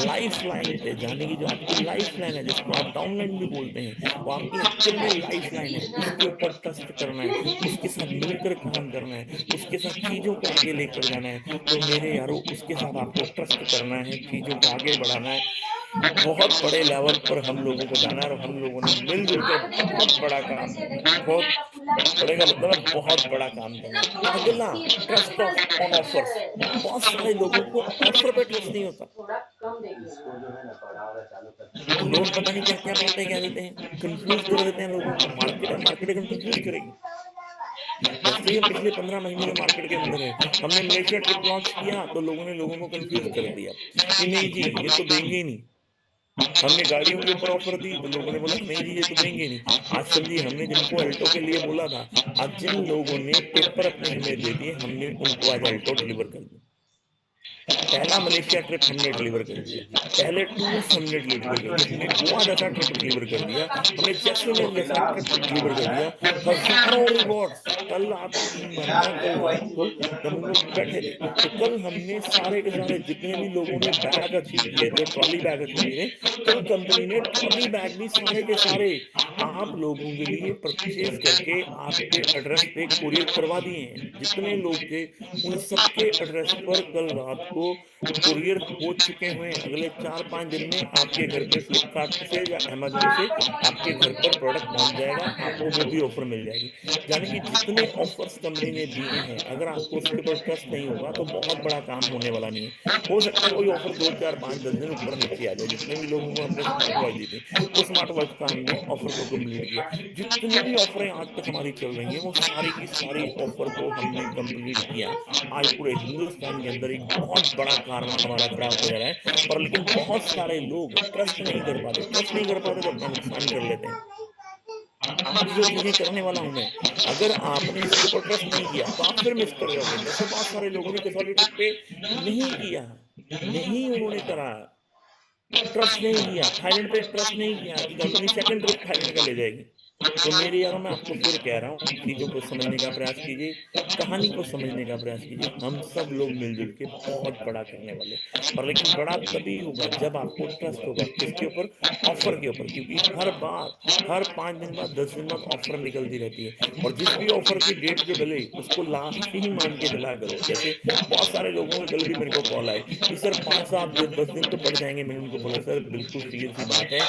लाइफ लाइन पे जाने की, जो आपकी लाइफ लाइन है, जिसको आप डाउनलाइन भी बोलते हैं, वो आपकी एक्चुअल में लाइफ लाइन है, उसके ऊपर ट्रस्ट करना है, उसके साथ मिलकर काम करना है, उसके साथ चीजों को आगे लेकर जाना है। तो मेरे यारो, उसके साथ आपको ट्रस्ट करना है, चीजों को आगे बढ़ाना है, बहुत बड़े लेवल पर हम लोगों को जाना है, और हम लोगों ने मिलजुल कर बहुत बड़ा काम करना है। बहुत बड़े का मतलब है बहुत बड़ा काम करना है। अगला, ट्रस्ट ऑफ ऑन ऑफर्स। बहुत सारे लोगों को ऑफर पे ट्रस्ट नहीं होता। लोग पता नहीं क्या क्या बातें कह देते हैं, कंफ्यूज कर देते हैं लोगों को। मार्केट है, मार्केट कंफ्यूज करेगी। जैसे ही हम पिछले 15 महीने से मार्केट के अंदर है, हमने मलेशिया ट्रिप लॉन्च किया, तो लोगों ने लोगों को कंफ्यूज कर दिया कि नहीं जी, ये तो देंगे ही नहीं। हमने गाड़ियों के ऊपर ऑफर दी, तो लोगों ने बोला नहीं जी, ये तो देंगे ही नहीं। आज समझिए, हमने जिनको अल्टो के लिए बोला था, आज जिन लोगों ने पेपर अपने हमें दे दिए, हमने उनको आज अल्टो डिलीवर कर दिया। पहला मलेशिया ट्रिप हमने डिलीवर कर दिया, पहले टूर्स हमने डिलीवर कर दिया, हमने गोवा जैसा ट्रिप डिलीवर कर दिया, हमने जैसलमेर जैसा ट्रिप डिलीवर कर दिया। हजारों रिवॉर्ड्स। कल आपको यकीन मानना, कल रात को जब हम लोग बैठे थे, तो कल हमने सारे के सारे जितने भी लोगों ने बैग अचीव किए थे, ट्रॉली बैग अचीव किए थे, कल कंपनी ने ट्रॉली बैग भी सारे के सारे आप लोगों के लिए परचेज करके आपके एड्रेस पे कुरियर करवा दिए हैं। जितने लोग थे, उन सबके एड्रेस पर कल रात को कुरियर हो चुके हुए हैं। अगले 4-5 दिन में आपके घर पे फ्लिपकार्ट से या अमेजोन से आपके घर पर प्रोडक्ट पहुंच जाएगा, आपको वो भी ऑफर मिल जाएगी। यानी कि जितने ऑफर्स कंपनी ने दिए हैं, अगर आपको उसके ऊपर ट्रस्ट नहीं होगा, तो बहुत बड़ा काम होने वाला नहीं है। हो सकता है कोई ऑफर 2, 4, 5, 10 दिन ऊपर नीचे आ जाए। जितने भी लोगों को हमने स्मार्ट वॉच दी थी, वो स्मार्ट वॉच का हमने ऑफर को कंप्लीट किया। जितनी भी ऑफरें आज तक हमारी चल रही हैं, वो सारी की सारी ऑफर को हमने कंप्लीट किया। आज पूरे हिंदुस्तान के अंदर एक बहुत बड़ा कारनामा हमारा खड़ा हो जा रहा है, पर लेकिन बहुत सारे लोग ट्रस्ट नहीं कर पाते। ट्रस्ट नहीं कर पाते तो अपना नुकसान कर लेते हैं। आज जो चीजें करने वाला हूं मैं, अगर आपने इसके ऊपर ट्रस्ट नहीं किया, तो आप फिर मिस कर जाओगे। जैसे बहुत सारे लोगों ने कसौली ट्रिप पे नहीं किया, नहीं उन्होंने करा, ट्रस्ट नहीं किया, थाईलैंड पे ट्रस्ट नहीं किया कि कंपनी सेकंड ट्रिप थाईलैंड का ले जाएगी। तो मेरे यारों, मैं आपको फिर कह रहा हूँ, चीजों को समझने का प्रयास कीजिए, कहानी को समझने का प्रयास कीजिए। हम सब लोग मिलजुल के बहुत बड़ा करने वाले, और लेकिन बड़ा तभी होगा जब आपको ट्रस्ट होगा। किसके ऊपर? ऑफर के ऊपर। क्योंकि हर बार, हर 5 दिन बाद, 10 दिन बाद ऑफर निकलती रहती है, और जिस भी ऑफर की डेट जो डले उसको लास्ट ही मान के चला करो। जैसे बहुत सारे लोगों के कल भी मेरे को कॉल आए कि सर 5 7 10 दिन तो बढ़ जाएंगे। मैंने उनको बोला सर बिल्कुल क्लियर सी बात है,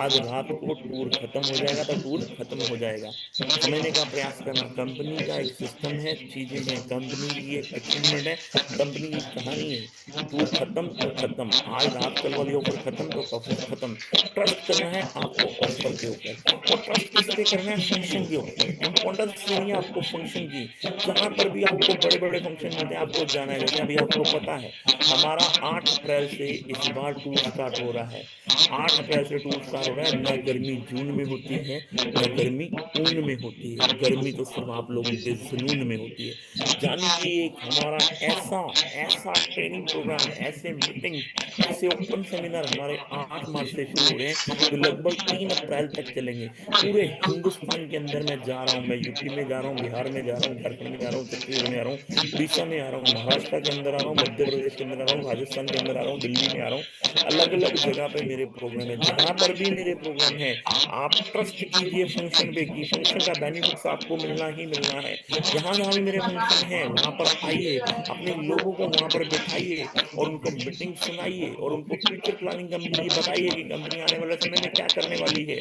आज रात को टूर खत्म हो जाएगा तो टूर खत्म हो जाएगा। समझने का प्रयास करना, कंपनी का एक सिस्टम है, चीजें हैं, कंपनी की एक अचीवमेंट है, कंपनी की कहानी है। टूर खत्म तो खत्म, आज रात कल वाली ऑफर खत्म तो ऑफर खत्म। ट्रस्ट करना है आपको ऑफर के ऊपर, और ट्रस्ट किस पे करना है? फंक्शन के ऊपर। इंपॉर्टेंस देनी है आपको फंक्शन की। जहां पर भी आपको बड़े बड़े फंक्शन मिलते हैं आपको जाना है। जैसे अभी आपको पता है हमारा 8 अप्रैल से इस बार टूर स्टार्ट हो रहा है। 8 अप्रैल से टूर स्टार्ट हो रहा है। न गर्मी जून में होती है, न गर्मी ऊन में होती है। गर्मी तो सिर्फ आप लोगों के जुनून में होती है। जानी कि एक हमारा ऐसा ऐसा ट्रेनिंग प्रोग्राम, ऐसे मीटिंग, ऐसे ओपन सेमिनार हमारे 8 मार्च से शुरू हो रहे हैं, जो लगभग 3 अप्रैल तक चलेंगे। पूरे हिंदुस्तान के अंदर मैं जा रहा हूँ। मैं यूपी में जा रहा हूँ, बिहार में जा रहा हूँ, झारखंड में जा रहा हूँ, छत्तीसगढ़ में आ रहा हूँ, उड़ीसा में आ रहा हूँ, महाराष्ट्र के अंदर आ रहा हूँ, मध्य प्रदेश के अंदर आ रहा हूँ, राजस्थान के अंदर आ रहा हूँ, दिल्ली में आ रहा हूँ। अलग अलग जगह पे मेरे प्रोग्राम है। जहां पर भी मेरे प्रोग्राम है, आप ट्रस्ट कीजिए फंक्शन पे कि फंक्शन का बेनिफिट्स आपको मिलना ही मिलना है। जहां जहां भी मेरे फंक्शन है वहां पर आइए, अपने लोगों को वहां पर बिठाइए, और उनको मीटिंग सुनाइए, और उनको फ्यूचर प्लानिंग कंपनी की बताइए कि कंपनी आने वाले समय में क्या करने वाली है।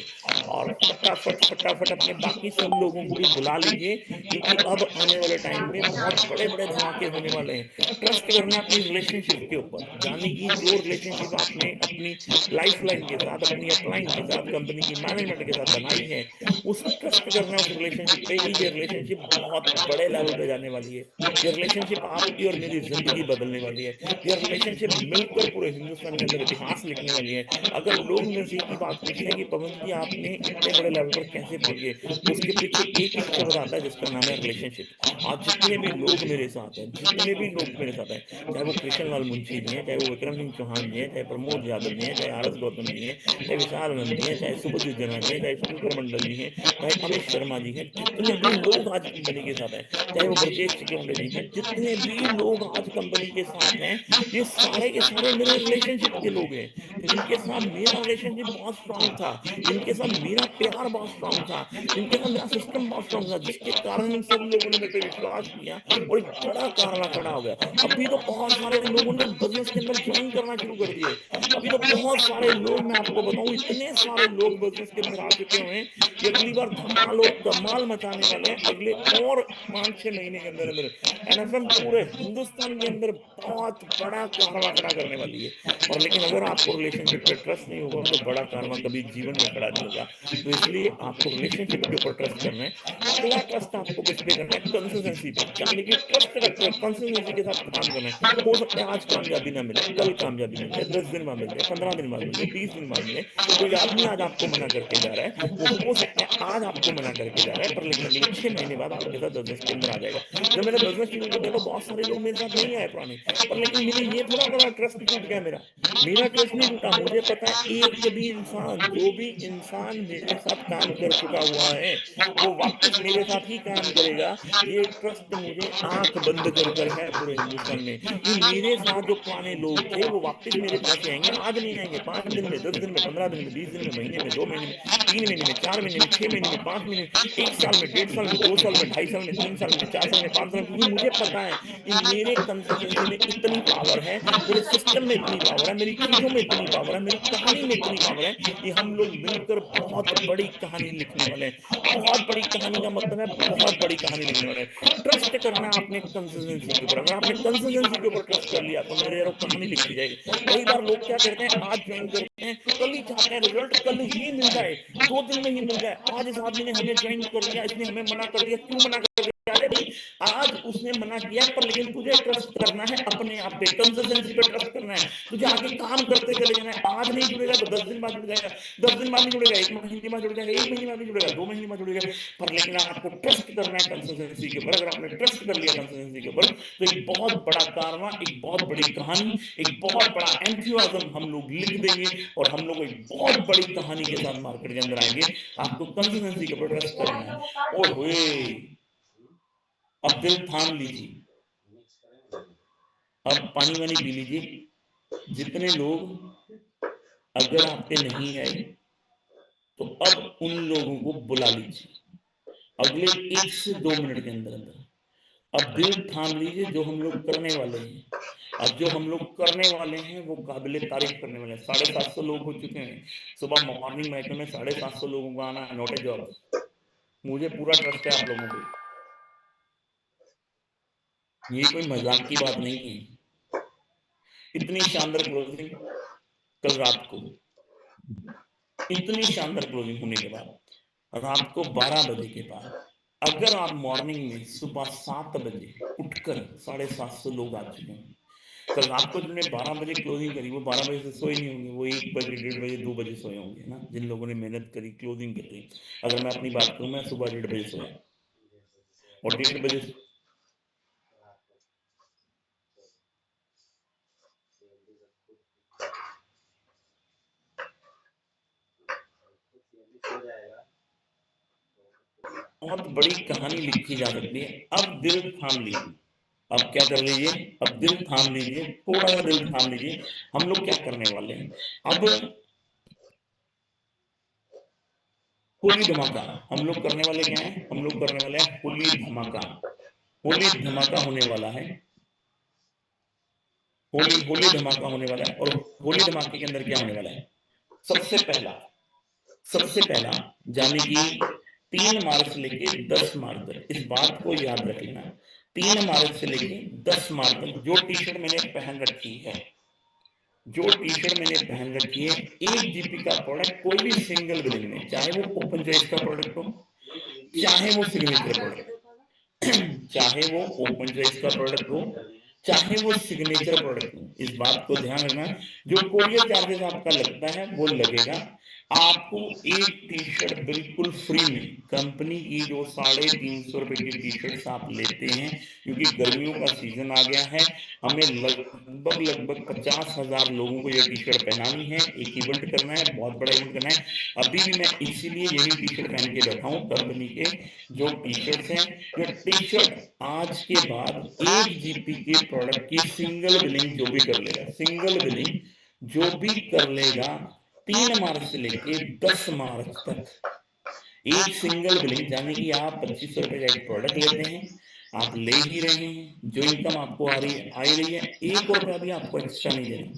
और फटाफट फटाफट अपने बाकी सब लोगों को भी बुला लीजिए, क्योंकि अब आने वाले टाइम में बहुत बड़े बड़े धमाके होने वाले हैं। ट्रस्ट करना है अपनी रिलेशनशिप के ऊपर। जाने की जो रिलेशनशिप आपने अपनी लाइफ लाइन के साथ, अपनी अपलाइन के साथ, कंपनी की मैनेजमेंट के साथ बनाई है, उस ट्रस्ट करना है उस रिलेशनशिप पे ही। ये रिलेशनशिप बहुत बड़े लेवल पे जाने वाली है। ये रिलेशनशिप आपकी और मेरी जिंदगी बदलने वाली है। ये रिलेशनशिप मिलकर पूरे हिंदुस्तान के अंदर इतिहास लिखने वाली है। अगर लोग मेरे से एक ही बात पूछते हैं कि पवन जी आपने इतने बड़े लेवल पर कैसे पहुंचे, तो उसके पीछे एक ही शब्द आता है जिसका नाम है रिलेशनशिप। आज जितने भी लोग मेरे साथ हैं, जितने भी लोग मेरे साथ हैं, चाहे वो कृष्ण लाल मुंशी जी हैं, चाहे वो विक्रम सिंह चौहान जी हैं, चाहे प्रमोद यादव जी हैं, चाहे आर एस गौतम जी हैं, चाहे विशाल आनंद जी हैं, चाहे सुभज्योत जन्ना जी हैं, चाहे शंकर मंडल जी हैं, चाहे अमित शर्मा जी हैं, जितने भी लोग आज कंपनी के साथ हैं, चाहे वो ब्रजेश चिकलौंडे जी हैं, जितने भी लोग आज कंपनी के साथ हैं, ये सारे के सारे मेरे रिलेशनशिप के लोग हैं। जिनके साथ मेरा रिलेशनशिप बहुत स्ट्रांग था, जिनके साथ मेरा प्यार बहुत स्ट्रांग था, जिनके साथ मेरा सिस्टम बहुत स्ट्रांग था, जिसके कारण इन सब लोगों ने मेरे पे विश्वास किया और एक बड़ा कारनामा खड़ा हो गया। अभी तो बहुत सारे लोगों ने बिजनेस के अंदर ज्वाइन करना शुरू कर दिए। अभी तो बहुत सारे लोग, मैं आपको बताऊं, इतने सारे लोग बिजनेस के अंदर आ चुके हुए हैं कि अगली बार धमाल और कमाल मचाने वाले हैं अगले और 5 6 महीने के अंदर अंदर। एनएफएम पूरे हिंदुस्तान के अंदर बहुत बड़ा कारनामा खड़ा करने वाली है। और लेकिन अगर आपको रिलेशनशिप पे ट्रस्ट नहीं होगा तो बड़ा कारनामा कभी जीवन में खड़ा नहीं होगा। तो इसलिए आपको रिलेशनशिप के ऊपर ट्रस्ट करना है। अगला ट्रस्ट आपको किस पे करना है? कंसिस्टेंसी पे। यानी कि ट्रस्ट रखकर कंसिस्टेंसी के साथ काम करना है। हो सकता है आज कामयाबी ना मिले, कल कामयाबी मिल जाए, 10 दिन बाद मिल जाए, 15 दिन बाद मिल जाए, 20 दिन बाद मिले। कोई आदमी आज आपको मना करके जा रहा है, वो हो सकता है आज आपको मना करके जा रहा है, पर लेकिन अगले 6 महीने बाद आपके साथ बिजनेस के अंदर आ जाएगा। जब मैंने बिजनेस शुरू किया था तो बहुत सारे लोग मेरे साथ नहीं आए पुराने, पर लेकिन मैंने ये थोड़ा करा ट्रस्ट टूट गया मेरा। मेरा ट्रस्ट नहीं टूटा। मुझे पता है एक भी इंसान, जो भी इंसान मेरे साथ काम कर चुका हुआ है, वो वापस मेरे साथ ही काम करेगा। ये ट्रस्ट मुझे आंख बंद कर कर है पूरे हिंदुस्तान में, कि मेरे साथ जो पुराने लोग थे वो वापस मेरे पास ही आएंगे। आज नहीं आएंगे, 5 दिन में, 10 दिन में, 15 दिन में, 20 दिन में, महीने में, 2 महीने में, 3 महीने में, 4 महीने में, 6 महीने में, 5 महीने में, 1 साल में, 1.5 साल में, 2 साल में, 2.5 साल में, 3 साल में, 4 साल में, 5 साल में। क्योंकि मुझे पता है कि मेरे कंसिस्टेंसी में इतनी पावर है, मेरे सिस्टम में इतनी पावर है, मेरी चीजों में इतनी पावर है, मेरी कहानी में इतनी पावर है, कि हम लोग मिलकर बहुत बड़ी कहानी लिखने वाले हैं। बहुत बड़ी कहानी का मतलब है बहुत बड़ी कहानी लिखने वाले हैं। ट्रस्ट करना है आपने कंसिस्टेंसी के ऊपर। अगर आपने कंसिस्टेंसी के ऊपर ट्रस्ट कर लिया तो मेरे यारों कहानी लिखी जाएगी। कई बार लोग क्या करते हैं, आज ज्वाइन करते हैं, कल ही चाहते हैं रिजल्ट कल ही मिल जाए, 2 दिन में ही मिल जाए। आज इस आदमी ने हमें ज्वाइन कर लिया, इसने हमें मना कर दिया, क्यों मना कर दिया? अरे भाई, आज उसने मना किया, पर लेकिन तुझे ट्रस्ट करना है अपने आप पे, कंसिस्टेंसी पे ट्रस्ट करना है। तुझे आगे काम करते चले जाना है। आज नहीं जुड़ेगा तो 10 दिन बाद जुड़ जाएगा, 10 दिन बाद नहीं जुड़ेगा, 1 महीने बाद जुड़ जाएगा, 1 महीने बाद नहीं जुड़ेगा, 2 महीने बाद जुड़ेगा। पर लेकिन आपको ट्रस्ट करना है कंसिस्टेंसी के ऊपर। अगर आपने ट्रस्ट कर लिया कंसिस्टेंसी के ऊपर, तो एक बहुत बड़ा कारवा, एक बहुत बड़ी कहानी, एक बहुत बड़ा एंथुसियाज्म हम लोग लिख देंगे आएंगे और हम लोग एक बहुत बड़ी कहानी के साथ मार्केट के अंदर आएंगे। आपको कंसिस्टेंसी के ऊपर ट्रस्ट करना है। ओए होए, अब दिल थाम लीजिए, अब पानी वानी पी लीजिए। जितने लोग अगर आपके नहीं आए तो अब उन लोगों को बुला लीजिए अगले 1 से 2 मिनट के अंदर अंदर। अब दिल थाम लीजिए, जो हम लोग करने वाले हैं, अब जो हम लोग करने वाले हैं वो काबिले तारीफ करने वाले हैं। 750 लोग हो चुके हैं। सुबह मॉर्निंग माइकल में 750 लोगों को आना है, नॉट ए जॉब। मुझे पूरा ट्रस्ट है आप लोगों पे, ये कोई मजाक की बात नहीं है। इतनी शानदार क्लोजिंग कल रात को, इतनी शानदार क्लोजिंग होने के बाद रात को 12 बजे के बाद अगर आप मॉर्निंग में सुबह 7 बजे उठकर 750 लोग आ चुके हैं। कल रात को जिन्होंने 12 बजे क्लोजिंग करी वो 12 बजे से सोए नहीं होंगे, वो 1 बजे, 1:30 बजे, 2 बजे सोए होंगे ना, जिन लोगों ने मेहनत करी क्लोजिंग करी। अगर मैं अपनी बात करूं, मैं सुबह 1:30 बजे सोया और 1:30 बजे बहुत बड़ी कहानी लिखी जा सकती है। अब दिल थाम लीजिए, अब क्या कर लीजिए, अब दिल थाम लीजिए, थोड़ा सा दिल थाम लीजिए। हम लोग क्या करने वाले हैं अब, होली धमाका हम लोग करने वाले क्या है, हम लोग करने वाले हैं होली धमाका। होली धमाका होने वाला है, होली होली धमाका होने वाला है। और होली धमाके के अंदर क्या होने वाला है, सबसे पहला, सबसे पहला यानी कि 3 मार्च से लेके 10 मार्च तक इस बात को याद रख लेना। 3 मार्च से लेके 10 मार्च तक जो टी शर्ट मैंने पहन रखी है, जो टी शर्ट मैंने पहन रखी है, एक जीपी का प्रोडक्ट कोई भी सिंगल बिलिंग में, चाहे वो ओपन चॉइस का प्रोडक्ट हो, चाहे वो सिग्नेचर प्रोडक्ट चाहे वो ओपन चॉइस का प्रोडक्ट हो, चाहे वो सिग्नेचर प्रोडक्ट हो, इस बात को ध्यान रखना। जो कोरियर चार्जेस आपका लगता है वो लगेगा। आपको एक टी शर्ट बिल्कुल फ्री में, कंपनी की जो 350 रुपए की टी शर्ट्स आप लेते हैं, क्योंकि गर्मियों का सीजन आ गया है, हमें लगभग लगभग 50,000 लोगों को ये टी शर्ट पहनानी है, एक इवेंट करना है, बहुत बड़ा इवेंट करना है। अभी भी मैं इसीलिए यही टी शर्ट पहन के बैठा हूं, कंपनी के जो टी शर्ट्स हैं। ये टी शर्ट आज के बाद एक जीपी के प्रोडक्ट की सिंगल बिलिंग जो भी कर लेगा, सिंगल बिलिंग जो भी कर लेगा, 3 मार्च से लेके 10 मार्च तक एक सिंगल बिलिंग, यानी कि आप 2500 रुपए का एक प्रोडक्ट लेते हैं, आप ले ही रहे हैं, जो इनकम आपको आ रही है आ ही रही है, 1 रुपया भी आपको एक्स्ट्रा नहीं देना,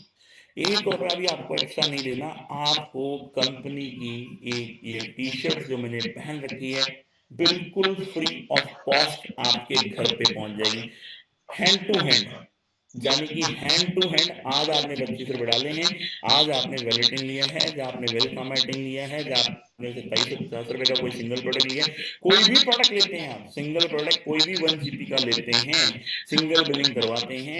1 रुपया भी आपको एक्स्ट्रा नहीं देना। आपको कंपनी की एक ये टी शर्ट जो मैंने पहन रखी है बिल्कुल फ्री ऑफ कॉस्ट आपके घर पे पहुंच जाएगी, हैंड टू हैंड, यानी कि हैंड टू हैंड। आज आपने 25 रुपए डाले हैं, आज आपने वेलेटिन लिया है, जब आपने वेलकमेटिंग लिया है, जब आपने 2750 रुपए का कोई सिंगल प्रोडक्ट लिया है, कोई भी प्रोडक्ट लेते हैं आप, सिंगल प्रोडक्ट कोई भी 1 जीपी का लेते हैं, सिंगल बिलिंग करवाते हैं,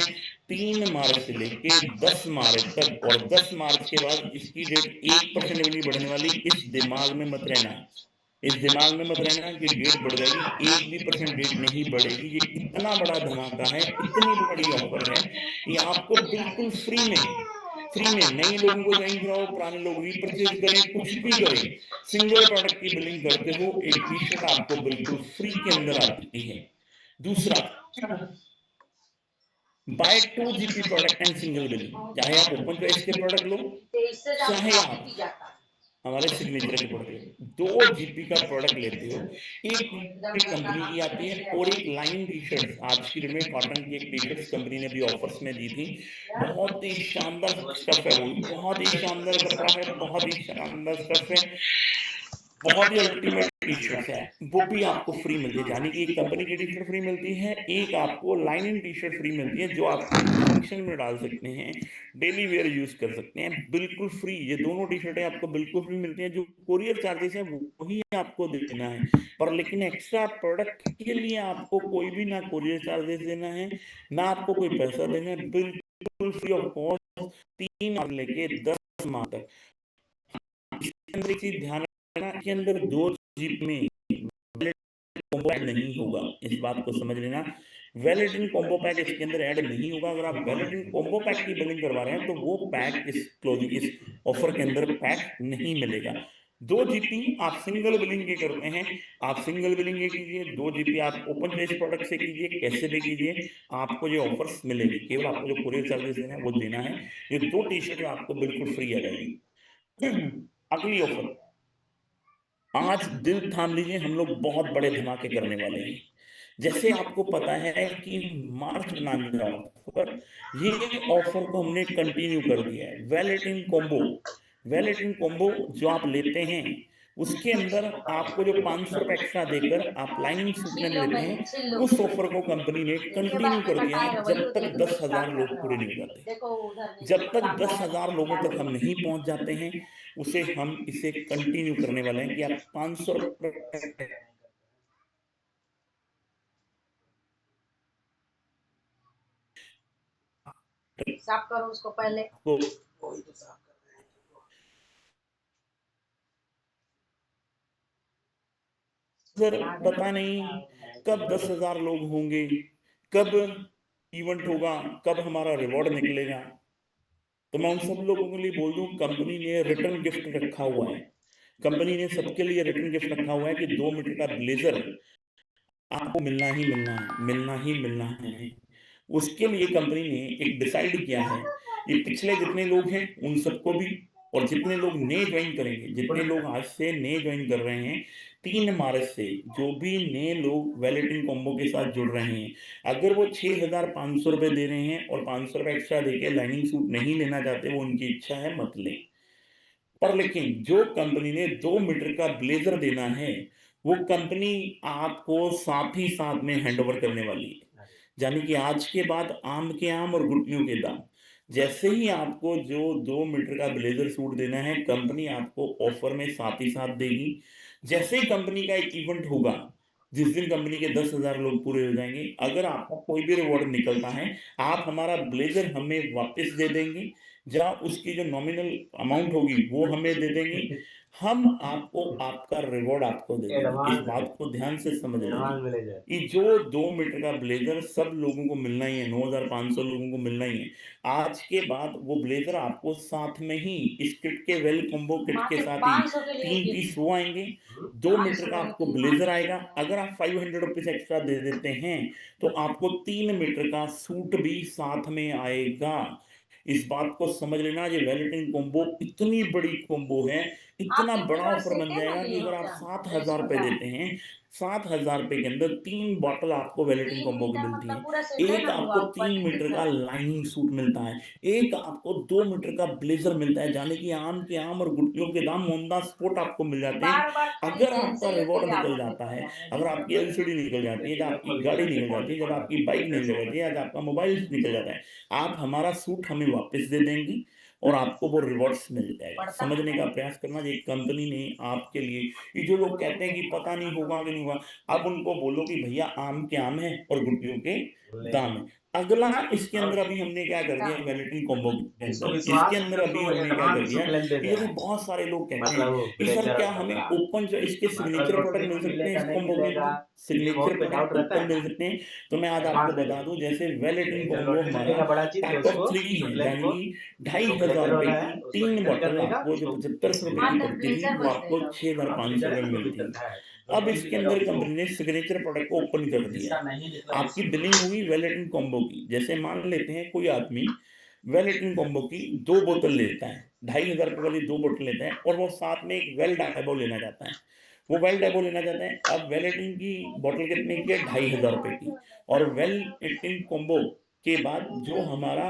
3 मार्च से लेके 10 मार्च तक, और 10 मार्च के बाद इसकी डेट 1% भी नहीं बढ़ने वाली, इस दिमाग में मत रहना, इस दिमाग में मत रहना कि डेट बढ़ जाएगी, 1 भी % डेट नहीं बढ़ेगी। ये इतना बड़ा धमाका है, इतनी बड़ी ऑफर है, ये आपको बिल्कुल फ्री में, फ्री में नए लोगों को ज्वाइन कराओ, पुराने लोग रीपरचेज करें, कुछ भी करें, सिंगल प्रोडक्ट की बिलिंग करते हो, एक टी शर्ट आपको बिल्कुल फ्री के अंदर आती है। दूसरा, buy 2 GP product and single billing, चाहे आप ओपन चॉइस के प्रोडक्ट लो, चाहे आप हमारे सिग्नेचर के प्रोडक्ट लेते, 2 जीपी का प्रोडक्ट लेते हो, एक कंपनी की आती है और एक लाइन टी शर्ट, आज की डेट में कॉटन की एक टी शर्ट कंपनी ने भी ऑफर्स में दी थी, बहुत ही शानदार स्टफ है, वो बहुत ही शानदार कपड़ा है, बहुत ही शानदार स्टफ है, बहुत ही अल्टीमेट टी शर्ट है, वो भी आपको फ्री मिलती है, यानी कि एक कंपनी की टी शर्ट फ्री मिलती है, एक आपको लाइनिंग टी शर्ट फ्री मिलती है, जो आप किसी फंक्शन में डाल सकते हैं, डेली वेयर यूज कर सकते हैं, बिल्कुल फ्री। ये दोनों टी शर्टें आपको बिल्कुल फ्री मिलती हैं, जो कोरियर चार्जेस है वही आपको देना है, पर लेकिन एक्स्ट्रा प्रोडक्ट के लिए आपको कोई भी ना कोरियर चार्जेस देना है, ना आपको कोई पैसा देना है, बिल्कुल फ्री ऑफ कॉस्ट, 3 लेके 10 माह तक। इसके अंदर एक चीज ध्यान रखना, के अंदर 2 जीप में कॉम्बो ऐड नहीं होगा, इस बात को समझ लेना। वैलिडिन कॉम्बो पैक इसके अंदर ऐड नहीं होगा। अगर आप वैलिडिन कॉम्बो पैक की बिलिंग करवा रहे हैं तो वो पैक इस ऑफर के अंदर पैक नहीं मिलेगा। 2 जीबी आप सिंगल बिलिंग के करते हैं, आप सिंगल बिलिंग के कीजिए, 2 जीबी आप ओपन चॉइस प्रोडक्ट से कीजिए, कैसे भी कीजिए, आपको जो ऑफर्स मिलेगी, केवल आपको जो कुरियर चार्जेस देना है वो देना है। ये 2 टी-शर्ट आपको बिल्कुल फ्री आ जाएगी। अगली ऑफर, आज दिल थाम लीजिए, हम लोग बहुत बड़े धमाके करने वाले हैं। जैसे आपको पता है कि मार्च बनाने ऑफर, ये ऑफर को हमने कंटिन्यू कर दिया है। वैलेटिन कॉम्बो जो आप लेते हैं उसके अंदर आपको जो 500 रुपये एक्स्ट्रा देकर आप लाइनिंग सूट छीन लेने लो देते पहले, हैं, छीन लो। उस ऑफर को कंपनी ने उसके कंटिन्यू बाद में कर दिया कटाएगा, है वही जब वो तक देखिए 10,000 स्टार्ट लोग करने पूरे वाला नहीं हो है। जाते। देखो उधर जब देखिए तक सामने आ दस रहा है, हजार लोगों क्या तक हम बोल नहीं पहुंच जाते हैं, उसे हम इसे कंटिन्यू करने वाले हैं कि आप 500 रुपये साफ करो उसको पहले। को, वही तो साफ कर रहे हैं। सर आ पता गया। नहीं कब 10,000 लोग होंगे, कब इवेंट होगा, कब हमारा रिवॉर्ड निकलेगा। तो मैं उन सब लोगों के लिए बोल दूं, कंपनी ने रिटर्न गिफ्ट रखा हुआ है। कंपनी ने सबके लिए रिटर्न गिफ्ट रखा हुआ है कि 2 मीटर का ब्लेजर आपको मिलना ही मिलना है, मिलना ही मिलना है। उसके लिए कंपनी ने एक डिसाइड किया है, ये पिछले जितने लोग हैं उन सबको भी, और जितने लोग नए ज्वाइन करेंगे, जितने लोग आज से नए ज्वाइन कर रहे हैं, 3 मार्च से जो भी नए लोग वैलेटिन कॉम्बो के साथ जुड़ रहे हैं, अगर वो 6,500 रुपये दे रहे हैं और 500 रुपये एक्स्ट्रा देके लाइनिंग सूट नहीं लेना चाहते, वो उनकी इच्छा है, मत लें। पर लेकिन जो कंपनी ने 2 मीटर का ब्लेजर देना है, वो कंपनी आपको साथ ही साथ में हैंडओवर करने वाली है। यानी कि आज के बाद आम के आम और घुटनों के दाम। जैसे ही आपको जो 2 मीटर का ब्लेजर सूट देना है, कंपनी आपको ऑफर में साथ ही साथ देगी। जैसे ही कंपनी का एक इवेंट होगा, जिस दिन कंपनी के 10,000 लोग पूरे हो जाएंगे, अगर आपका कोई भी रिवॉर्ड निकलता है, आप हमारा ब्लेजर हमें वापस दे देंगे, जहाँ उसकी जो नॉमिनल अमाउंट होगी वो हमें दे देंगे। हम आपको आपका रिवॉर्ड आपको दे देंगे। इस एडवांस बात को ध्यान से समझ लेना एडवांस मिले जाए। कि जो 2 मीटर का ब्लेजर सब लोगों को मिलना ही है, 9,500 लोगों को मिलना ही है। आज के बाद वो ब्लेजर आपको साथ में ही इस किट के वेल कॉम्बो किट के मात्र साथ ही 500 के लिए 3 गिफ्ट। पीस वो आएंगे। 2 मीटर 500 का लेने के आपको लिए ब्लेजर मात्र आएगा। अगर आप 500 रुपीज एक्स्ट्रा दे देते हैं तो आपको 3 मीटर का सूट भी साथ में आएगा। इस बात को समझ लेना, ये वैलेंटाइन कॉम्बो इतनी बड़ी कॉम्बो है, इतना आप बड़ा इतने बड़ा ऑफर बन सेटे ना जाएगा कि लिए हो अगर आप क्या? 7,000 रुपये बेसुरा। देते हैं, 7,000 रुपये के अंदर 3 बॉटल आपको वैलेंटाइन 3 कॉम्बो की मीटर मिलती मतलब है। पूरा सेटे एक ना हुआ आपको ऊपर तीन नीचे मीटर का तक। लाइनिंग सूट मिलता है, एक आपको 2 मीटर का ब्लेजर मिलता है, जाने की आम के आम और गुटलियों के दाम मोंदा स्पोर्ट आपको मिल जाते हैं। बार-बार खाली अगर जेल आपका से लेके रिवॉर्ड जाओ निकल हमें जाता है, पता नहीं। अगर आपकी एलसीडी निकल जाती है, जब आपकी गाड़ी निकल जाती है, जब आपकी बाइक निकल जाती है, जब आपका मोबाइल निकल जाता है, आप हमारा सूट हमें वापस दे देंगे और आपको वो रिवॉर्ड्स मिल जाएगा। पड़ता समझने कितना का है? प्रयास करना, ये कंपनी ने आपके लिए, ये जो लोग कहते हैं कि पता नहीं होगा कि नहीं होगा, अब उनको बोलो कि भैया आम के आम है और गुटलियों के दाम है। अगला इसके अंदर अभी हमने क्या कर दिया, वैलेंटाइन कॉम्बो के जिसको अंदर इसके विश्वास है अंदर तो अभी उसको हमने क्या कर एडवांस दिया शुक्ला दे कि दे जैसे रहा है। बहुत सारे लोग कहते हैं मतलब वो कि सर ब्लेजर और क्या हमें कपड़ा। ओपन जो इसके मतलब सिग्नेचर नोट प्रोडक्ट सेट मिल में सकते हैं मिलेगा इस नहीं कॉम्बो के मिलेगा, अंदर, ये सिग्नेचर बहुत पे डाउट प्रोडक्ट रहता ओपन है मिल ना। सकते हैं। तो मैं आज आपको एडवांस में बता लेना। दूं, जैसे वैलेंटाइन जो कॉम्बो नोटिस हमारा मिलेगा बड़ा चीज़ तो पैक ऑफ उसको 3 है, ब्लैक यानी को कि ढाई जो हजार ब्लेजर रुपए वाला की है उसको 3 बॉटल इंटर कर देगा, आपको जो उसको 75 रुपए की मात्र पड़ती थी, ब्लेजर वो बस आपको देगा छह उसको। हजार हाँ, पाँच सौ ब्लेजर है रुपये ना में तो फिर मिलती थी। चलता है। अब ब्लेजर इसके मिलेगा अंदर उसको। कंपनी ने सिग्नेचर प्रोडक्ट को ओपन कर दिया जिसका है। नहीं निकला आपकी उसको। बिलिंग हुई वैलेटिन कॉम्बो की। जैसे मान लेते हैं कोई आदमी वैलेटिन कॉम्बो की 2 बोतल लेता है, 2,500 रुपये वाली 2 बोतल लेता है, और वो साथ में एक वेल डायबो लेना चाहता है। वो वेल डायबो लेना चाहते हैं, अब वैलेटिन की बोतल कितने की है, 2,500 रुपये की। और वेलेटिन कॉम्बो के बाद जो हमारा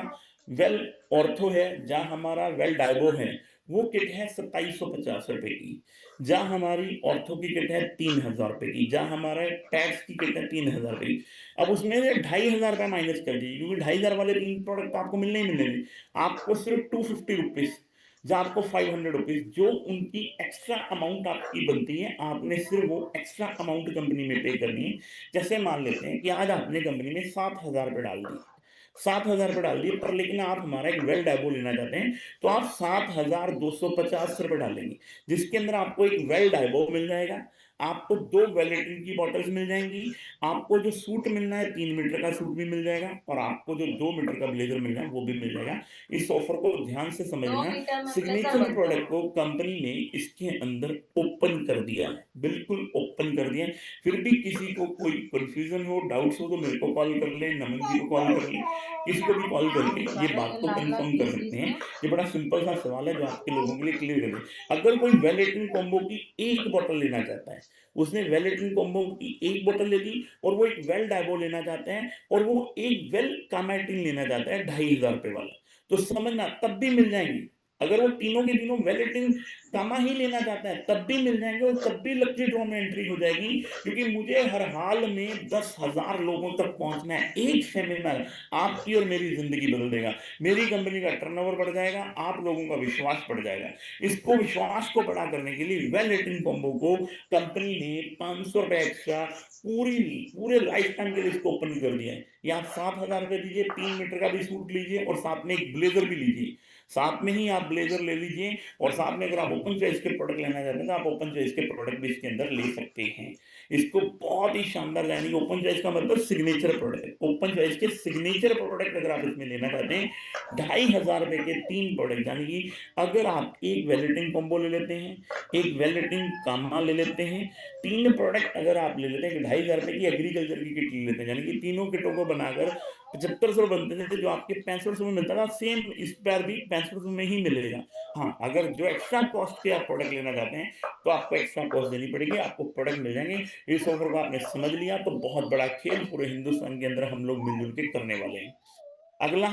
वेल ऑर्थो है, जहाँ हमारा वेल डायबो है, वो किट है 2,750 रुपये की। जहाँ हमारी ऑर्थो की किट है 3,000 रुपये की, जहाँ हमारे टैक्स की किट है 3,000 रुपये की। अब उसमें से 2,500 रुपये माइनस कर दीजिए, क्योंकि 2,500 वाले 3 प्रोडक्ट तो आपको मिलने ही मिलेंगे। आपको सिर्फ 250 रुपीज, जहाँ आपको 500 रुपीज जो उनकी एक्स्ट्रा अमाउंट आपकी बनती है, आपने सिर्फ वो एक्स्ट्रा अमाउंट कंपनी में पे करनी है। जैसे मान लेते हैं कि आज आपने कंपनी में 7,000 रुपये डाल दिए, 7,000 रुपये डाल दिए, पर लेकिन आप हमारा एक वेल डायबो लेना चाहते हैं, तो आप 7,250 रुपये डालेंगे, जिसके अंदर आपको एक वेल डायबो मिल जाएगा, आपको 2 वेलेटिन की बॉटल्स मिल जाएँगी, आपको जो सूट मिलना है 3 मीटर का सूट भी मिल जाएगा और आपको जो 2 मीटर का ब्लेज़र मिलना है वो भी मिल जाएगा। इस ऑफ़र को ध्यान से 2 समझना, मीटर में ब्लेज़र सिग्नेचर बनता प्रोडक्ट है। को कंपनी ने इसके अंदर ओपन कर दिया है, बिल्कुल ओपन कर दिया है। फिर भी किसी को कोई कन्फ्यूज़न हो, डाउट्स हो तो मेरे को कॉल कर लें, नमन जी को कॉल कर लें, किसी को भी कॉल करके ये बात सारे को लाल-लाल कन्फर्म कर सकते पीस-पीस हैं। में। ये बड़ा सिंपल सा सवाल है जो आपके लोगों के लिए क्लियर कर दें। अगर कोई वेलेटिन कॉम्बो की 1 बॉटल लेना चाहता है, उसने वेलेटिन कॉम्बो की 1 बॉटल ले ली और वो एक वेल डाइबो लेना चाहते हैं और वो एक वेल कामाटिन लेना चाहता है ₹2500 वाला, तो समझना तब भी मिल जाएँगी। अगर वो तीनों के तीनों वेलेटिन कामा ही लेना चाहता है, तब भी मिल जाएँगे और तब भी लकी ड्रॉ में एंट्री हो जाएगी, क्योंकि मुझे हर हाल में 10,000 लोगों तक पहुँचना है। एक सेमिनार आपकी और मेरी ज़िंदगी बदल देगा। मेरी कंपनी का टर्नओवर बढ़ जाएगा, आप लोगों का विश्वास बढ़ जाएगा। इसको विश्वास को बड़ा करने के लिए वेल रेटिंग कॉम्बो को कंपनी ने ₹500 एक्स्ट्रा पूरे लाइफ टाइम के लिए इसको ओपन कर दिया है। ये आप ₹7,000 दीजिए, 3 मीटर का भी सूट लीजिए और साथ में एक ब्लेज़र भी लीजिए। साथ में ही आप ब्लेज़र ले लीजिए और साथ में अगर आप ओपन चॉइस के प्रोडक्ट लेना चाहते हैं, तो आप ओपन चॉइस के प्रोडक्ट भी इसके अंदर ले सकते हैं। इसको बहुत ही शानदार, यानी ओपन चॉइस का मतलब सिग्नेचर प्रोडक्ट। ओपन चॉइस के सिग्नेचर प्रोडक्ट अगर आप इसमें लेना चाहते हैं, ₹2500 के 3 प्रोडक्ट, यानी कि अगर आप एक वेलेटिन कॉम्बो ले लेते हैं, एक वेलेटिन कामा ले लेते हैं, 3 प्रोडक्ट अगर आप ले लेते हैं, ₹2500 की एग्रीकल्चर की किट ले लेते हैं, यानी कि तीनों किटों को बनाकर 7500 बनते थे, जो आपके 6500 में मिलता था, सेम इस बार भी 6500 में ही मिलेगा। हाँ, अगर जो एक्स्ट्रा कॉस्ट के आप प्रोडक्ट लेना चाहते हैं, तो आपको एक्स्ट्रा कॉस्ट देनी पड़ेगी, आपको प्रोडक्ट मिल जाएँगे। इस ऑफ़र को आपने समझ लिया तो बहुत बड़ा खेल पूरे हिंदुस्तान के अंदर हम लोग मिल-जुल के करने वाले हैं। अगला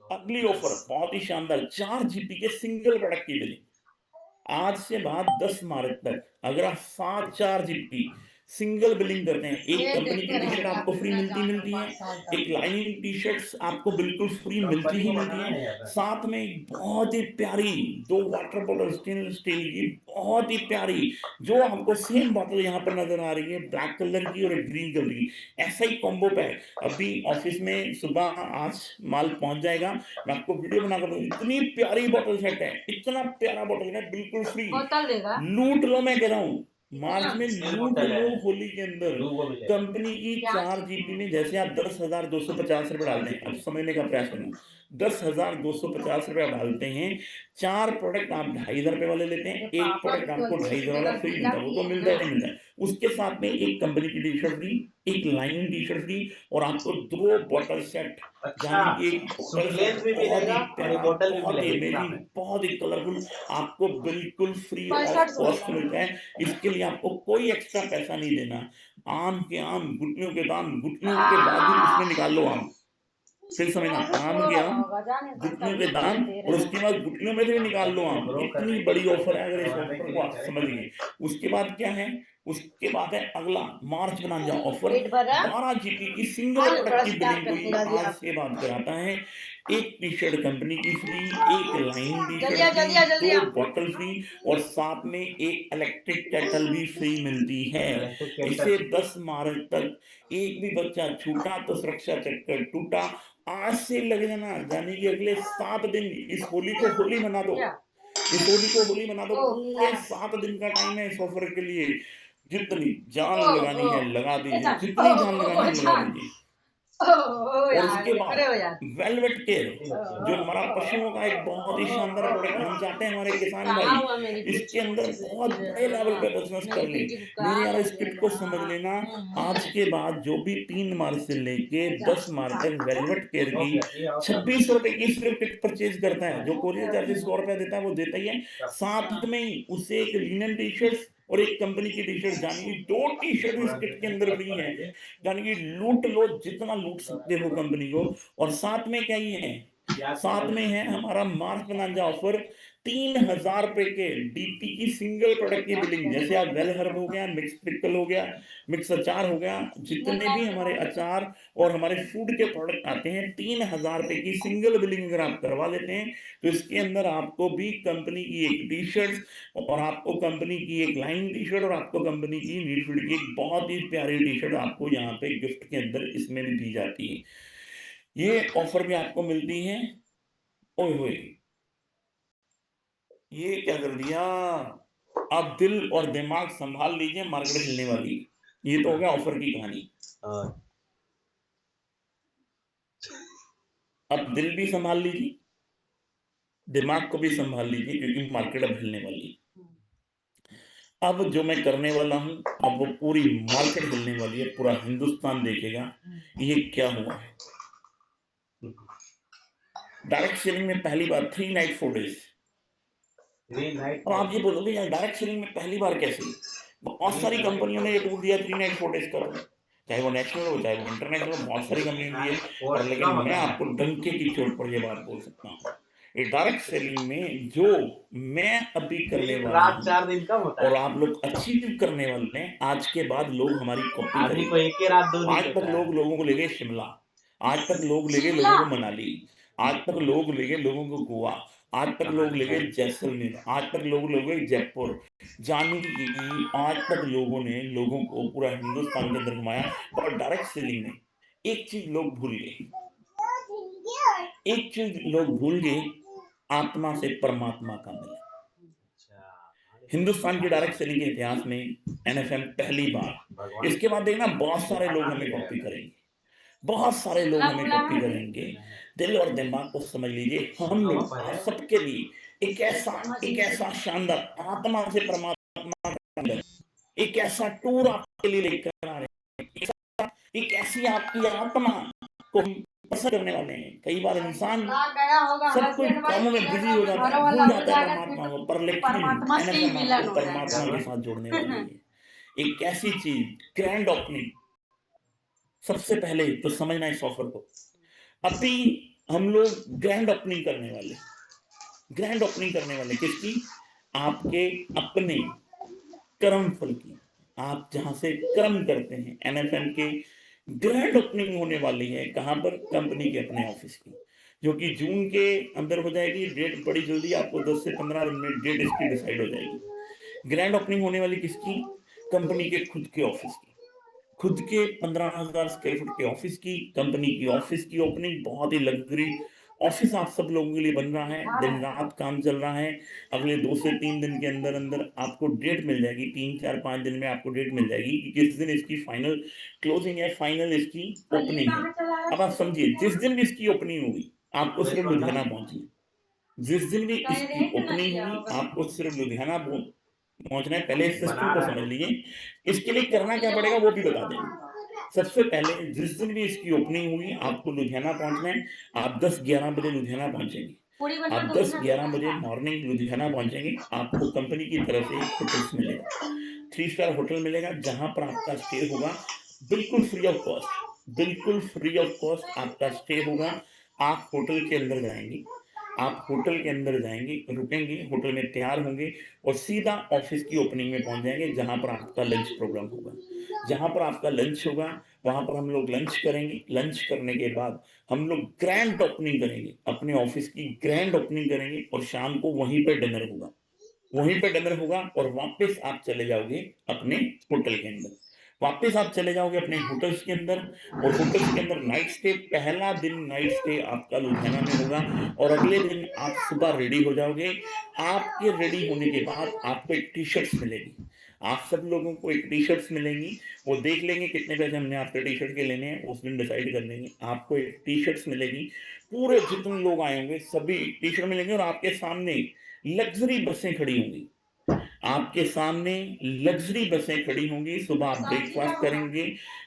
अगली ऑफ़र बहुत ही शानदार, 4 जीबी के सिंगल प्रोडक्ट की बिलिंग। आज से बाद 10 मार्च तक अगर आप 7-4 जीबी सिंगल बिलिंग करते हैं, एक ये कंपनी की देखते टी-शर्ट रहेंगे आप आपको फ्री कितना मिलती जान रहे हो मिलती है, 5 साल एक तक। लाइनिंग टी-शर्ट्स आपको बिल्कुल फ्री मिलती कंपनी ही को मिलती बताना हैं। नहीं आता। साथ में एक बहुत ही प्यारी 2 वाटर बॉटल स्टेनलेस स्टील की, बहुत ही प्यारी, जो हमको सेम बॉटल यहाँ पर नज़र आ रही है, ब्लैक कलर की और एक ग्रीन कलर की। ऐसा ही कॉम्बो पैक अभी ऑफ़िस में सुबह आज माल पहुँच जाएगा। मैं आपको वीडियो बनाकर दूँगा, इतनी प्यारी बॉटल सेट है, इतना प्यारा बॉटल है, बिल्कुल फ्री। बोतल देगा। लूट लो, मैं कह रहा हूँ, कितना? मार्च में एक लूट बोतल है, लो होली के अंदर। 2 को मिलेगा। कंपनी की क्या? 4 जीबी में जैसे आप ₹10,250 डालते हैं, अब समझने का प्रयास करना, ₹10,250 डालते हैं, 4 प्रोडक्ट आप ₹2500 वाले लेते हैं, अरे 1 पापा प्रोडक्ट की तो आपको अच्छी ₹250 वाला जगह फ्री गीला मिलता है, वो तो किए मिलता हैं। ही मिलता है। उसके साथ में एक कंपनी की टी-शर्ट फ्री, एक लाइनिंग टी-शर्ट फ्री और आपको 2 बॉटल सेट, अच्छा, यानी कि एक बॉटल सुपलेंस सेट भी बहुत ही मिलेगा और एक प्यारा, बोतल भी बहुत ही मिलेगी अमेजिंग, साथ में। बहुत ही कलरफुल, आपको बिल्कुल फ्री ऑफ 65 कॉस्ट बोलता मिलता है। इसके लिए आपको कोई एक्स्ट्रा पैसा नहीं देना। आम के आम, गुठलियों के दाम, गुठलियों के बाद ही उसमें निकाल लो आम। फिर समझना, ऐसे आम थोड़ा के ना आम, होगा, जाने दो गुठलियों के तभी दाम, दे और रहे उसके हैं। बाद गुठलियों में से भी निकाल लो कंपनी आम। ग्रो इतनी करने के बड़ी लिए, ऑफर है, अगर इस बढ़ाने ऑफर के को लिए आप करेक्ट समझिए। करते हैं। उसके बाद क्या है? उसके बाद है अगला मार्च बनांजा ऑफर, पेट भरा? 12 जीबी की सिंगल हाँ, प्रोडक्ट थोड़ा की सा बिलिंग को करके ये ला दिया आज आपने। से बात कराता है। एक टी-शर्ट कंपनी की फ्री, एक लाइन जल्दी टी-शर्ट आ, फ्री, जल्दी आ, जल्दी 2 आ। बॉटल फ्री और साथ में एक इलेक्ट्रिक केटल भी फ्री मिलती है। इलेक्ट्रिक इसे केटल 10 मार्च तक एक भी बच्चा छूटा तो सुरक्षा चक्कर टूटा। आज से लग जाना, यानी कि अगले 7 दिन इस होली को होली मना दो। क्या? इस होली को होली मना दो, ओह! पूरे 7 दिन का टाइम है इस ऑफर के लिए। जितनी जान ओह! लगानी है ओह! लगा दीजिए, ऐसा? जितनी ओह! जान लगानी ओह! है लगा जान। दीजिए। ओह! ओह और यार, उसके खड़े बाद हो यार। वेलवेट केयर, छोटी बच्ची है जो ना। हमारा पशुओं का एक बहुत ही शानदार प्रोडक्ट, हम चाहते हैं हमारे किसान कहाँ भाई हुआ मेरी इसके अंदर कुछ बहुत बेटी बड़े लेवल हाँ, पे बिजनेस कर मेरी लें। बेटी को मेरे कहाँ यार, ले इस किट को समझ गया? लेना, आज के बाद जो भी 3 मार्च से लेके जा, 10 मार्च जा। तक वेलवेट केयर और की क्या चाहिए और क्या ₹2600 की सिर्फ किट परचेज करता है, जो कोरियर चार्जेस हाँ, ₹100 देता है वो देता ही है। साथ में ही उसे एक लिनन टी-शर्ट्स और एक कंपनी की टी-शर्ट, यानी कि 2 टी-शर्ट इस थोड़ा किट देर के में अंदर कब फ्री है। बनाएंगे? यानी कि लूट लो, जितना लूट सकते हो कंपनी को। और साथ में क्या ही है? प्याज साथ कलर में है हमारा मार्च बनांजा ऑफर, ₹3000 के डीपी की सिंगल प्रोडक्ट की बिलिंग, जैसे आप वेल हर्ब हो गया, मिक्स पिकल हो गया, मिक्स अचार हो गया, जितने भी हमारे अचार और हमारे फूड के प्रोडक्ट आते हैं, ₹3000 की सिंगल बिलिंग अगर आप करवा लेते हैं, तो इसके अंदर आपको भी कंपनी की एक टी-शर्ट और आपको कंपनी की एक लाइन टी-शर्ट और आपको कंपनी की नीडफील्ड की एक बहुत ही प्यारी टी-शर्ट आपको यहाँ पे गिफ्ट के अंदर इसमें भी दी जाती है। ये ऑफर भी आपको मिलती हैं। ओए होए! ये क्या कर दिया? आप दिल और दिमाग संभाल लीजिए, मार्केट हिलने वाली है। ये तो हो गया ऑफर की कहानी। हाँ। अब दिल भी संभाल लीजिए, दिमाग को भी संभाल लीजिए, क्योंकि मार्केट अब हिलने वाली है। अब जो मैं करने वाला हूँ, अब वो पूरी मार्केट हिलने वाली है, पूरा हिंदुस्तान देखेगा ये क्या हुआ है। डायरेक्ट सेलिंग में पहली बार 3 नाइट 4 डेज। 3 नाइट अब आप ये बोलोगे यार डायरेक्ट सेलिंग में पहली बार कैसे? बहुत सारी कंपनियों ने ये टूर दिया 3 नाइट 4 डेज का तो, चाहे वो नेशनल हो चाहे वो इंटरनेशनल हो, बहुत सारी कंपनियों ने दिए। पर लेकिन मैं आपको डंके की चोट पर ये बात बोल सकता हूँ, ये डायरेक्ट सेलिंग में जो मैं अभी करने एक वाला रात हूँ 4 दिन कम होता और है। आप लोग अचीव करने वाले हैं, आज के बाद लोग हमारी कॉपी आदमी को करेंगे। एक ही रात 2 दिन आज तक होता है। लोग लोगों को ले गए शिमला, आज तक लोग ले गए लोगों को मनाली, आज तक लोग ले गए लोगों को गोवा, आज तक लोग ले गए जैसलमेर, आज तक लोग ले गए जयपुर। जानी कि आज तक लोगों ने लोगों को पूरा हिंदुस्तान के अंदर घुमाया। पर डायरेक्ट सेलिंग में एक चीज लोग भूल गए, एक चीज लोग भूल गए, आत्मा से परमात्मा का मिलन। हिंदुस्तान की डायरेक्ट सेलिंग के इतिहास में एनएफएम पहली बार। इसके बाद देखना बहुत सारे लोग हमें कॉपी करेंगे, बहुत सारे लोग हमें कॉपी करेंगे। दिल और दिमाग को समझ लीजिए, हम लोग आप सबके लिए एक ऐसा शानदार आत्मा से परमात्मा का मिलन, एक ऐसा टूर आपके लिए लेकर आ रहे हैं, एक ऐसी आपकी आत्मा को हम पसंद करने वाले हैं। कई बार इंसान सब कोई कामों में बिजी हो जाता है, भूल जाता है परमात्मा को, पर लेकिन परमात्मा से ही एनएफएम मिलन आपको हो परमात्मा जाएगा। के साथ जोड़ने वाली है। एक ऐसी चीज ग्रैंड ओपनिंग, सबसे पहले तो समझना इस ऑफर को। अभी हम लोग ग्रैंड ओपनिंग करने वाले, ग्रैंड ओपनिंग करने वाले किसकी? आपके अपने कर्म फल की। आप जहां से कर्म करते हैं, एनएफएम के ग्रैंड ओपनिंग होने वाली है। कहां पर? कंपनी के अपने ऑफिस की, जो कि जून के अंदर हो जाएगी। डेट बड़ी जल्दी, आपको 10 से 15 दिन में डेट इसकी डिसाइड हो जाएगी। ग्रैंड ओपनिंग होने वाली किसकी? कंपनी के खुद के ऑफिस की, खुद के 15,000 स्क्वायर फुट के ऑफिस की, कंपनी की ऑफिस की ओपनिंग। बहुत ही लग्जरी ऑफिस आप सब लोगों के लिए बन रहा है, दिन रात काम चल रहा है। अगले 2 से 3 दिन के अंदर अंदर आपको डेट मिल जाएगी, 3 4 5 दिन में आपको डेट मिल जाएगी कि किस दिन इसकी फाइनल क्लोजिंग है, फाइनल इसकी ओपनिंग है। अब आप समझिए, जिस दिन भी इसकी ओपनिंग होगी आपको सिर्फ लुधियाना पहुंचना है। जिस दिन भी इसकी ओपनिंग हुई आपको सिर्फ लुधियाना पहुंचना है। पहले इस सिस्टम बना को रहा समझ है। लीजिए, इसके लिए करना क्या पड़ेगा वो भी बता देंगे। सबसे पहले जिस दिन भी इसकी ओपनिंग हुई आपको लुधियाना पहुंचना है। आप 10-11 बजे लुधियाना पहुंचेंगे, आप 10-11 बजे मॉर्निंग लुधियाना पहुंचेंगे। आपको कंपनी की तरफ से एक होटल्स मिलेगा, 3 स्टार होटल मिलेगा, जहां पर आपका स्टे होगा बिल्कुल फ्री ऑफ कॉस्ट। बिल्कुल फ्री ऑफ कॉस्ट आपका स्टे होगा। आप होटल के अंदर जाएंगे, आप होटल के अंदर जाएंगे, रुकेंगे, होटल में तैयार होंगे और सीधा ऑफिस की ओपनिंग में पहुंच जाएंगे, जहां पर आपका लंच प्रोग्राम होगा। जहां पर आपका लंच होगा वहां पर हम लोग लंच करेंगे। लंच करने के बाद हम लोग ग्रैंड ओपनिंग करेंगे, अपने ऑफिस की ग्रैंड ओपनिंग करेंगे और शाम को वहीं पे डिनर होगा, वहीं पे डिनर होगा। और वापस आप चले जाओगे अपने होटल के अंदर, वापस आप चले जाओगे अपने होटल्स के अंदर। और होटल्स के अंदर नाइट स्टे, पहला दिन नाइट स्टे आपका लुधियाना में होगा। और अगले दिन आप सुबह रेडी हो जाओगे। आपके रेडी होने के बाद आपको एक टी शर्ट्स मिलेगी, आप सब लोगों को एक टी शर्ट्स मिलेंगी। वो देख लेंगे कितने पैसे हमने आपके टी शर्ट के लेने हैं, उस दिन डिसाइड कर लेंगे। आपको एक टी शर्ट्स मिलेगी, पूरे जितने लोग आए होंगे सभी टी शर्ट मिलेंगे। और आपके सामने लग्जरी बसें खड़ी होंगी, आपके सामने लग्जरी बसें खड़ी होंगी। सुबह आप ब्रेकफास्ट करेंगे,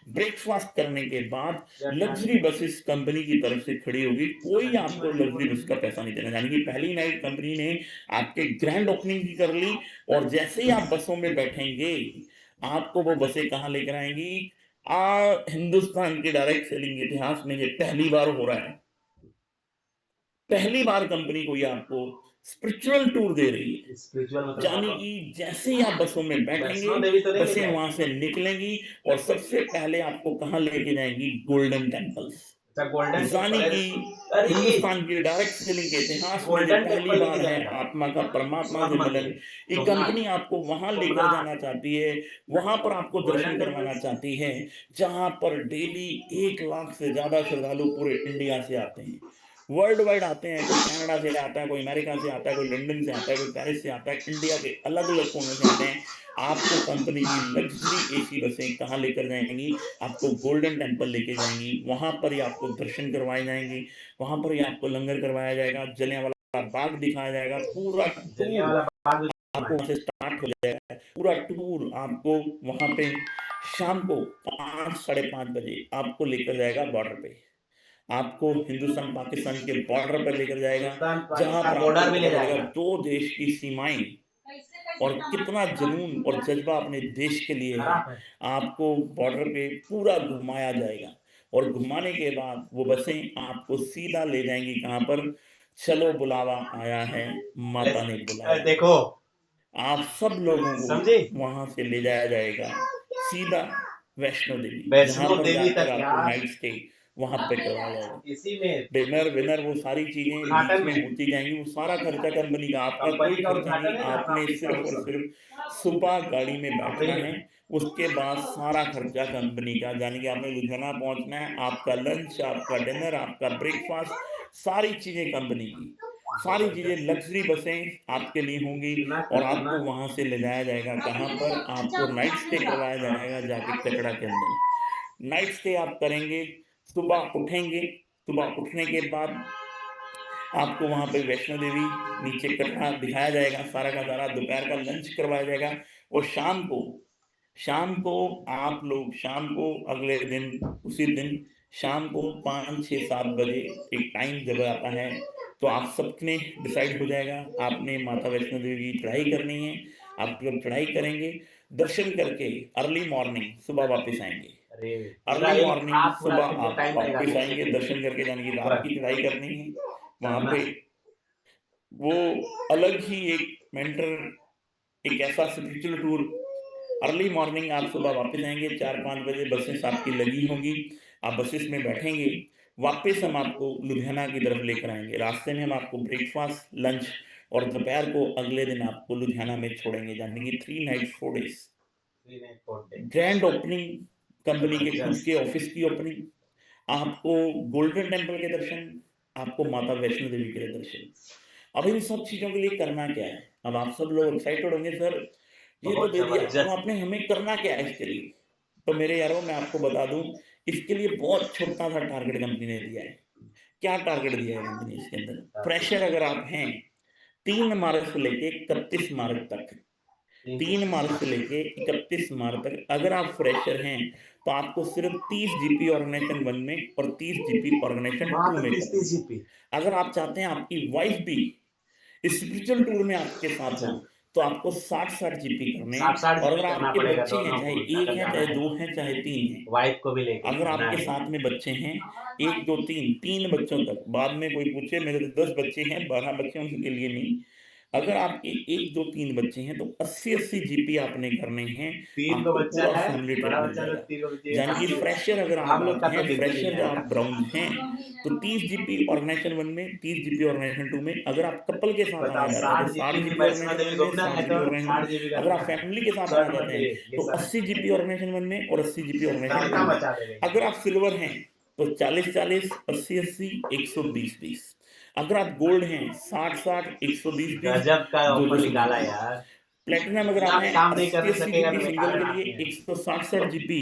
ब्रेकफास्ट करने के बाद लग्जरी बसेस कंपनी की तरफ से खड़ी होगी। कोई आपको लग्जरी बस का पैसा नहीं देना, यानी कि पहली नाइट कंपनी ने आपके ग्रैंड ओपनिंग की कर ली। और जैसे ही आप बसों में बैठेंगे आपको वो बसें कहाँ लेकर आएंगी? हिंदुस्तान के डायरेक्ट सेलिंग इतिहास में ये पहली बार हो रहा है, पहली बार कंपनी कोई आपको स्पिरिचुअल टूर दे रही है। स्पिरिचुअल मतलब यानी कि जैसे ही आप बसों में बैठेंगे, वैष्णो देवी तो नहीं ले बसें जाएगी? वहां से निकलेंगी और सबसे पहले आपको कहां लेके जाएंगी? Golden temples. अच्छा गोल्डन यानी टेम्पल है। कि अरे हिंदुस्तान की डायरेक्ट सेलिंग के इतिहास में ये गोल्डन पहली टेम्पल बार लेके है, जाएगा। आत्मा का परमात्मा से स्वर्ण मिलन। मंदिर ये सोमनाथ। कंपनी आपको वहां लेकर सोमनाथ जाना चाहती है, वहां पर आपको दर्शन गोल्डन करवाना टेम्पल। चाहती है, जहां पर डेली 1 लाख से ज्यादा श्रद्धालु पूरे इंडिया से आते हैं। वर्ल्ड वाइड आते हैं, कोई कनाडा से आता है, कोई अमेरिका से आता है, कोई लंदन से आता है, कोई पेरिस से आता है, इंडिया के अलग अलग कोनों से आते हैं। आपको कंपनी की लग्जरी एसी बसें कहाँ लेकर जाएंगी? आपको गोल्डन टेम्पल लेके जाएंगी, वहां पर ही आपको दर्शन करवाए जाएंगे, वहां पर ही आपको लंगर करवाया जाएगा, जलियांवाला बाग दिखाया जाएगा, पूरा टूर जलियांवाला बाग भी घूमना आपको है। वहां से स्टार्ट हो जाएगा। पूरा टूर आपको वहां पे शाम को 5 साढ़े 5 बजे आपको लेकर जाएगा बॉर्डर पे, आपको हिंदुस्तान पाकिस्तान के बॉर्डर पर लेकर जाएगा, हिंदुस्तान जहां पाकिस्तान पर बॉर्डर आपको भी पता ले चलेगा जाएगा। दो देश की सीमाएं और कितना जुनून और जज्बा अपने देश के लिए है। खराब है। आपको बॉर्डर पे पूरा घुमाया जाएगा और घुमाने के बाद वो बसें आपको सीधा ले जाएंगी कहां पर? चलो बुलावा आया है, माता ने बुलाया है। देखो आप सब लोगों को समझे, वहां से ले जाया जाएगा सीधा वैष्णो देवी, जहां वैष्णो पर देवी जाकर तक आपको यार। नाइट स्टे वहां पे करवाया जाएगा। इसी में डिनर विनर वो सारी चीजें बीच उद्घाटन में में होती जाएंगी, वो सारा खर्चा कंपनी का, आपका कोई कंपनी का खर्चा नहीं। उद्घाटन है ना, अपना आपने ऑफिस का सिर्फ और उत्सव सिर्फ सुबह गाड़ी में अप्रैल बैठना में। है, उसके बाद सारा खर्चा कंपनी का, यानी कि आपने लुधियाना पहुंचना है, आपका लंच, आपका डिनर, आपका ब्रेकफास्ट, सारी चीजें कंपनी की, सारी चीजें लग्जरी बसें आपके लिए होंगी। कितना और आपको कितना वहां से ले जाया जाएगा कहां पर? आपको नाइट स्टे करवाया जाएगा जाके कचड़ा के अंदर। नाइट स्टे आप करेंगे, सुबह उठेंगे, सुबह उठने के बाद आपको वहां पे वैष्णो देवी नीचे कटरा दिखाया जाएगा, सारा का सारा दोपहर का लंच करवाया जाएगा। और शाम को आप लोग शाम को अगले दिन उसी दिन शाम को 5 6 7 बजे एक टाइम जब आता है, तो आप सबने डिसाइड हो जाएगा आपने माता वैष्णो देवी की चढ़ाई करनी है। आप जब चढ़ाई करेंगे, दर्शन करके अर्ली मॉर्निंग सुबह वापस आएंगे। अरे पूरा अर्ली एक मॉर्निंग रात पूरा सुबह फिर आप टाइम लगेगा वापस घूमने आएंगे, के लिए दर्शन करके, यानी कि रात पूरा की चढ़ाई करनी है वहां चढ़ना पे। है। वो अलग ही एक मेंटर, एक ऐसा स्पिरिचुअल टूर। अर्ली मॉर्निंग आप सुबह वापस आएंगे, 4 5 बजे बसें आपकी लगी होंगी, आप बसेस में बैठेंगे, वापस हम आपको लुधियाना की तरफ लेकर आएंगे। रास्ते में हम आपको ब्रेकफास्ट, लंच और दोपहर को अगले दिन आपको लुधियाना में छोड़ेंगे, यानी कि 3 night 4 days. 3 night 4 day grand opening, company के खुद के जबरदस्त। ऑफिस की ओपनिंग, आपको गोल्डन टेम्पल के दर्शन, आपको माता वैष्णो देवी के दर्शन। अब इन सब चीजों के लिए करना क्या है? अब आप सब लोग एक्साइटेड होंगे, सर ये तो बहुत दे दिया, अब जबरदस्त। आपने हमें करना क्या है इसके लिए? तो मेरे यारों, मैं आपको बता दूं, इसके लिए बहुत छोटा सा टारगेट कंपनी ने दिया है। क्या टारगेट दिया है कंपनी इसके अंदर? फ्रेशर अगर आप हैं, 3 मार्च से लेके 31 मार्च तक, 3 मार्च से लेके 31 मार्च तक अगर आप फ्रेशर हैं, तो आपको सिर्फ 30 GP ऑर्गेनाइजेशन 1 में और 30 GP ऑर्गेनाइजेशन 2 मात्र में 30 करनी है। जीपी। अगर आप चाहते हैं आपकी वाइफ भी स्पिरिचुअल टूर में आपके साथ हो, अच्छा तो आपको 60 60 GP करने हैं। 60 और जीपी अगर करना आपके पड़ेगा बच्चे हैं, दोनों चाहे को एक अगर है, जाना चाहे है। 2 हैं, चाहे 3 हैं, वाइफ को भी लेके अगर जाना आपके है। साथ में बच्चे हैं, 1 2 3 3 बच्चों तक, बाद में कोई पूछे मेरे तो 10 बच्चे हैं, 12 बच्चे, उनके लिए नहीं। अगर आपके 1 2 3 बच्चे हैं, तो 80 80 GP आपने करने हैं, 3 को आपको बच्चा पूरा है, फैमिली ट्रिप बड़ा मिल बच्चा तो जाएगा। 3 को बच्चे यानी कि फ्रेशर अगर हम लोग आप का हैं, तो बिल्कुल ही फ्रेशर नहीं जो आएगा। आप ब्राउन हैं, तो 30 GP ऑर्गेनाइजेशन 1 में, 30 GP ऑर्गेनाइजेशन 2 में। अगर आप कपल के साथ आना बताओ चाहते हैं, 60 तो साठ जीपी में जीपी वैष्णो ऑर्गेनाइजेशन देवी 1 में, घूमना है 60 GP तो ऑर्गेनाइजेशन 60 2। जीबी अगर करना आप है। फैमिली के साथ आना छठ चाहते हैं, मंदिर ये तो सब 80 GP ऑर्गेनाइजेशन 1 में और 80 GP ऑर्गेनाइजेशन 2 तड़का में। मचा देंगे। अगर आप सिल्वर हैं, तो 40 40, 80 80, 120 20। अगर आप गोल्ड हैं, 60 60, 120 20, गजब का दो ऑफर दो सौ बीस निकाला बीस यार। प्लेटिनम अगर इतना आप भी हैं, काम नहीं अस्सी कर अस्सी सकेगा जीपी तो सिंगल बेकार के में लिए, आदमी है। 160 60 GP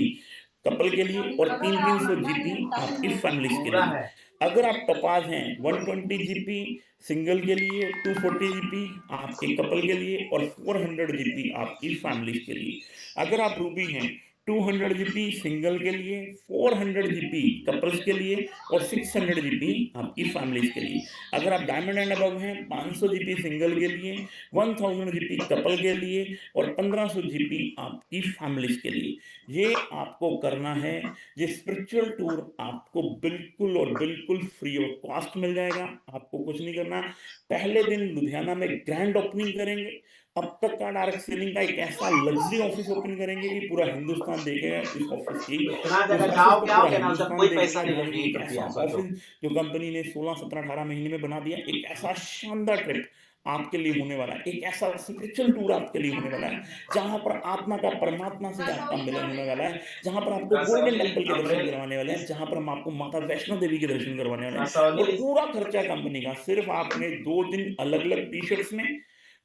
कपल के लिए, और 3 300 GP आपकी फैमिलीज के पूरा लिए। है। अगर आप टपाज हैं, 120 GP सिंगल के लिए, 240 GP आपके कपल के लिए, और 400 GP आपकी फैमिलीज के लिए। अगर आप रूबी हैं, 200 GP सिंगल के लिए, 400 GP कपल्स के लिए, और 600 GP आपकी फैमिलीज के लिए। अगर आप डायमंड एंड अबव हैं, 500 GP सिंगल के लिए, 1000 GP कपल के लिए, और 1500 GP आपकी फैमिलीज के लिए। ये आपको करना है। ये स्पिरिचुअल टूर आपको बिल्कुल और बिल्कुल फ्री ऑफ कॉस्ट मिल जाएगा, आपको कुछ नहीं करना। पहले दिन लुधियाना में ग्रैंड ओपनिंग करेंगे। अब तक का डायरेक्ट सेलिंग का एक ऐसा लग्जरी ऑफिस ओपन करेंगे कि पूरा हिंदुस्तान देखेगा इस ऑफिस की। इतना उस जगह ऑफिस को जाओगे पूरा आओगे ना, उसका हिंदुस्तान कोई पैसा देखेगा, नहीं यानी लेंगे कि 1 एक ऐसा रुपया सोचो। ऑफिस जो कंपनी ने 16 17 18 महीने में बना दिया, एक ऐसा शानदार ट्रिप आपके लिए होने वाला है, एक ऐसा स्पिरिचुअल टूर आपके लिए होने वाला है, जहाँ पर आत्मा का परमात्मा से आपका मिलन होने वाला है, जहाँ पर आपको गोल्डन कसौली टेम्पल के दर्शन अप्रैल करवाने वाले हैं, 30 जहाँ पर हम आपको माता वैष्णो देवी के दर्शन करवाने वाले हैं कसौली और पूरा खर्चा कंपनी का। सिर्फ आपने 2 दिन अलग-अलग टी-शर्ट्स में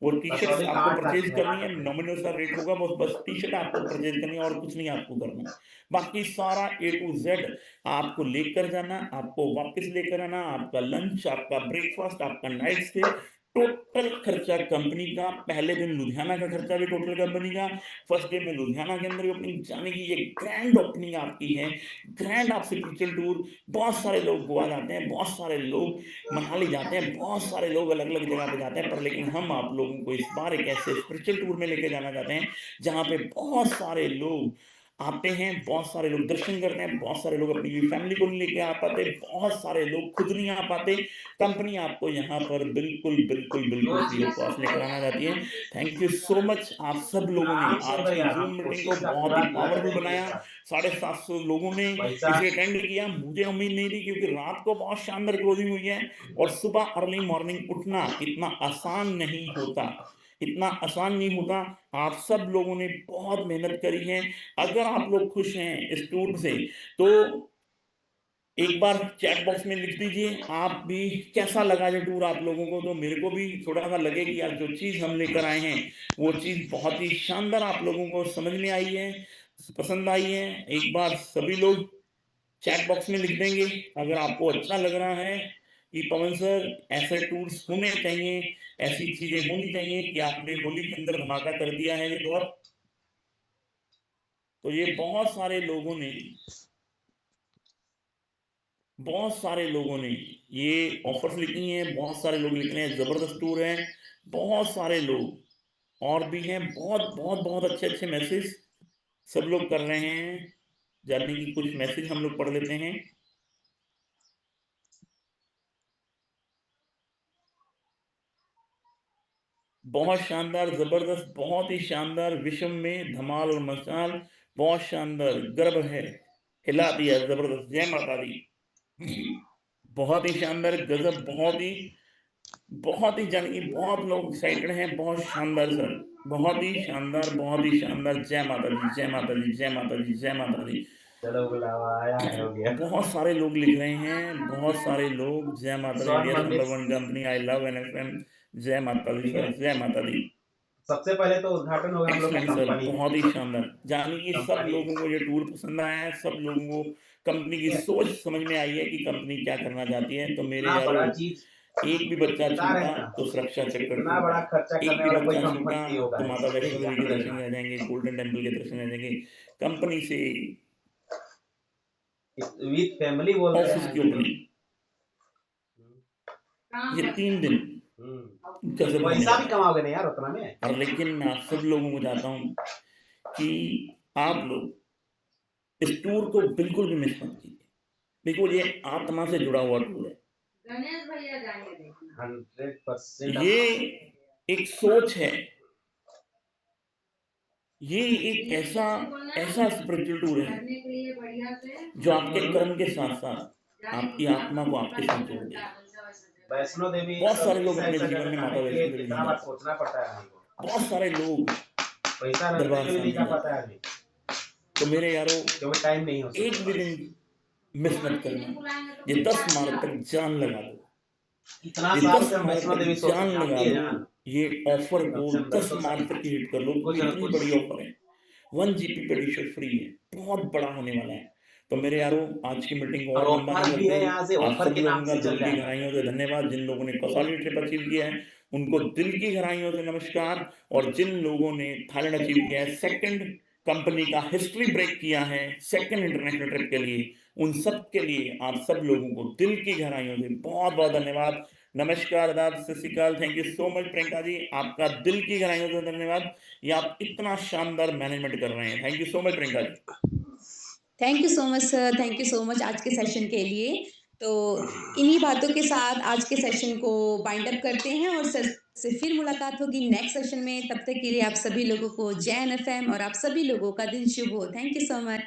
वो टी-शर्ट्स कसौली का आपको 8 लाख परचेज़ है करनी है, नॉमिनल सा रेट होगा, बस टी-शर्ट आपको परचेज़ करनी है और कुछ नहीं आपको करना। बाकी सारा ए टू ज़ेड आपको लेकर जाना, आपको वापस लेकर आना, आपका लंच, आपका ब्रेकफ़ास्ट, आपका नाइट स्टे, टोटल खर्चा कंपनी का। पहले दिन लुधियाना का खर्चा भी टोटल कंपनी का। फर्स्ट डे में लुधियाना के अंदर ओपनिंग जाने की ये ग्रैंड ओपनिंग आपकी है। ग्रैंड आप स्पिरिचुअल टूर, बहुत सारे लोग गोवा जाते हैं, बहुत सारे लोग मनाली जाते हैं, बहुत सारे लोग अलग-अलग जगह पे जाते हैं, पर लेकिन हम आप लोगों को इस बार एक ऐसे स्पिरिचुअल टूर में लेके जाना चाहते हैं, जहाँ पे बहुत सारे लोग आते हैं, बहुत सारे लोग दर्शन करते हैं, बहुत सारे लोग अपनी फैमिली को नहीं लेके आ पाते, बहुत सारे लोग खुद नहीं आ पाते। कंपनी आपको यहाँ पर बिल्कुल, बिल्कुल, बिल्कुल फ्री ऑफ कॉस्ट लेकर आना चाहती है। थैंक यू सो मच आप सब लोगों ने आराम से आज की भैया ज़ूम हम मीटिंग को कोशिश का बहुत पूरा ही किया पावरफुल करेंगे इस बनाया। बार 750 लोगों ने पैसा इसे अटेंड किया। मुझे उम्मीद नहीं थी क्योंकि रात को बहुत शानदार क्लोजिंग हुई है और सुबह अर्ली मॉर्निंग उठना इतना आसान नहीं होता, इतना आसान नहीं होता। आप सब लोगों ने बहुत मेहनत करी है। अगर आप लोग खुश हैं इस टूर से, तो एक बार चैट बॉक्स में लिख दीजिए आप भी कैसा लगा ये टूर आप लोगों को। तो मेरे को भी थोड़ा-सा लगे कि यार जो चीज़ हम लेकर आए हैं, वो चीज़ बहुत ही शानदार आप लोगों को समझ में आई है, पसंद आई है। एक बार सभी लोग चैट बॉक्स में लिख देंगे अगर आपको अच्छा लग रहा है कि पवन सर ऐसे टूर्स होने चाहिए, ऐसी चीज़ें होनी चाहिए कि आपने होली के अंदर धमाका कर दिया है ये बहुत। तो ये बहुत सारे लोगों ने ये ऑफर्स लिखी हैं, बहुत सारे लोग लिख रहे हैं ज़बरदस्त टूर है, बहुत सारे लोग और भी हैं, बहुत अच्छे-अच्छे मैसेज सब लोग कर रहे हैं। यानी कि कुछ मैसेज हम लोग पढ़ लेते हैं। बहुत शानदार, ज़बरदस्त, बहुत ही शानदार, विश्व में धमाल और मचाल, बहुत शानदार, गर्व है, हिला दिया ज़बरदस्त, जय माता दी। बहुत ही शानदार, गज़ब, बहुत ही जानी कि बहुत लोग एक्साइटेड हैं, बहुत शानदार सर, बहुत ही शानदार, जय माता दी, जय माता दी, जय माता दी, जय माता दी। चलो बुलावा आया है हो गया बहुत सारे लोग लिख रहे हैं, बहुत सारे लोग, जय माता दी, स्वर्ण इंडियाज़ मंदिर number 1 company, I love NFM, जय माता दी ठीक सर, है जय माता दी। सबसे पहले तो उद्घाटन होगा हम लोग का एक्सीलेंट सर, कंपनी बहुत ही शानदार। जानिए कि सब कंपनी लोगों को ये टूर पसंद आया है, सब लोगों को कंपनी ठीक की है सोच समझ में आई है कि कंपनी क्या करना चाहती है। तो मेरे इतना यारों, बड़ा चीज एक भी बच्चा बता रहे छूटा हैं ना तो सुरक्षा चक्कर इतना टूटा, बड़ा खर्चा एक करने भी वाला कोई बच्चा कंपनी छूटा नहीं होगा तो माता ऐसे वैष्णो देवी याद के दर्शन रखना रह जाएंगे, गोल्डन टेम्पल के दर्शन रह जाएंगे। कंपनी से विद फैमिली बोल रहे ऑफिस हैं की ओपनिंग ये 3 दिन गजब होने पैसा भी वाला है। कमाओगे ना यार उतना में और लेकिन मैं आप सब लोगों को चाहता हूँ कि आप लोग इस टूर को बिल्कुल भी मिस मत कीजिए, बिल्कुल ये आत्मा से जुड़ा हुआ टूर है। गणेश भैया जाएंगे देखना 100% ये एक सोच है, ये एक ये ऐसा किसी को ना ऐसा स्पिरिचुअल टूर है करने के लिए बढ़िया से जो आपके कर्म के साथ साथ जाएंगे आपकी कि आत्मा आपको को मौका आपके नहीं साथ जोड़ मिलता देगा। वैसे वैष्णो देवी बहुत सब सारे लोग ऐसा अपने ऐसा जीवन जगह में माता जाने के लिए वैष्णो देवी नहीं कितना बार जाते, सोचना पड़ता है आदमी को बहुत सारे लोग पैसा रहते दरबार हुए भी साहब नहीं नहीं जा पाता जाते। है आदमी तो मेरे यारों, क्योंकि टाइम नहीं हो एक सकता भी दिन मिस मत नहीं करना। बुलाएंगे तो ये फिर 10 क्या मार्च किया तक जान लगा दो, इतना ये साल 10 से हम मार्च वैष्णो तक देवी सोच जान लगा जानती है लो। जान ये ऑफर कम को से कम 10 तो मार्च सही तक ही हिट कर लो कुछ क्योंकि न इतनी कुछ बड़ी ऑफर है। 1 जीपी पे टी-शर्ट फ्री है, बहुत बड़ा होने वाला है। तो मेरे यारों, आज की मीटिंग को और और लंबा नहीं ऑफर भी करते। है यहाँ से आप ऑफर सब के नाम लोगों का से चल दिल की जाएगा गहराइयों से धन्यवाद। जिन लोगों ने कसौली ट्रिप अचीव किया है उनको दिल की गहराइयों से नमस्कार। और जिन लोगों ने थाईलैंड अचीव किया है, सेकंड कंपनी का हिस्ट्री ब्रेक किया है सेकंड इंटरनेशनल ट्रिप के लिए, उन सब के लिए आप सब लोगों को दिल की गहराइयों से बहुत बहुत धन्यवाद। नमस्कार, आदाब, Sat Sri Akal. Thank you so much Priyanka ji, आपका दिल की गहराइयों से धन्यवाद। ये आप इतना शानदार मैनेजमेंट कर रहे हैं। Thank you so much Priyanka ji. Thank you so much sir, thank you so much आज के सेशन के लिए। तो इन्हीं बातों के साथ आज के सेशन को बाइंड अप करते हैं और सर से फिर मुलाकात होगी नेक्स्ट सेशन में। तब तक के लिए आप सभी लोगों को जय एनएफएम और आप सभी लोगों का दिन शुभ हो। Thank you so much.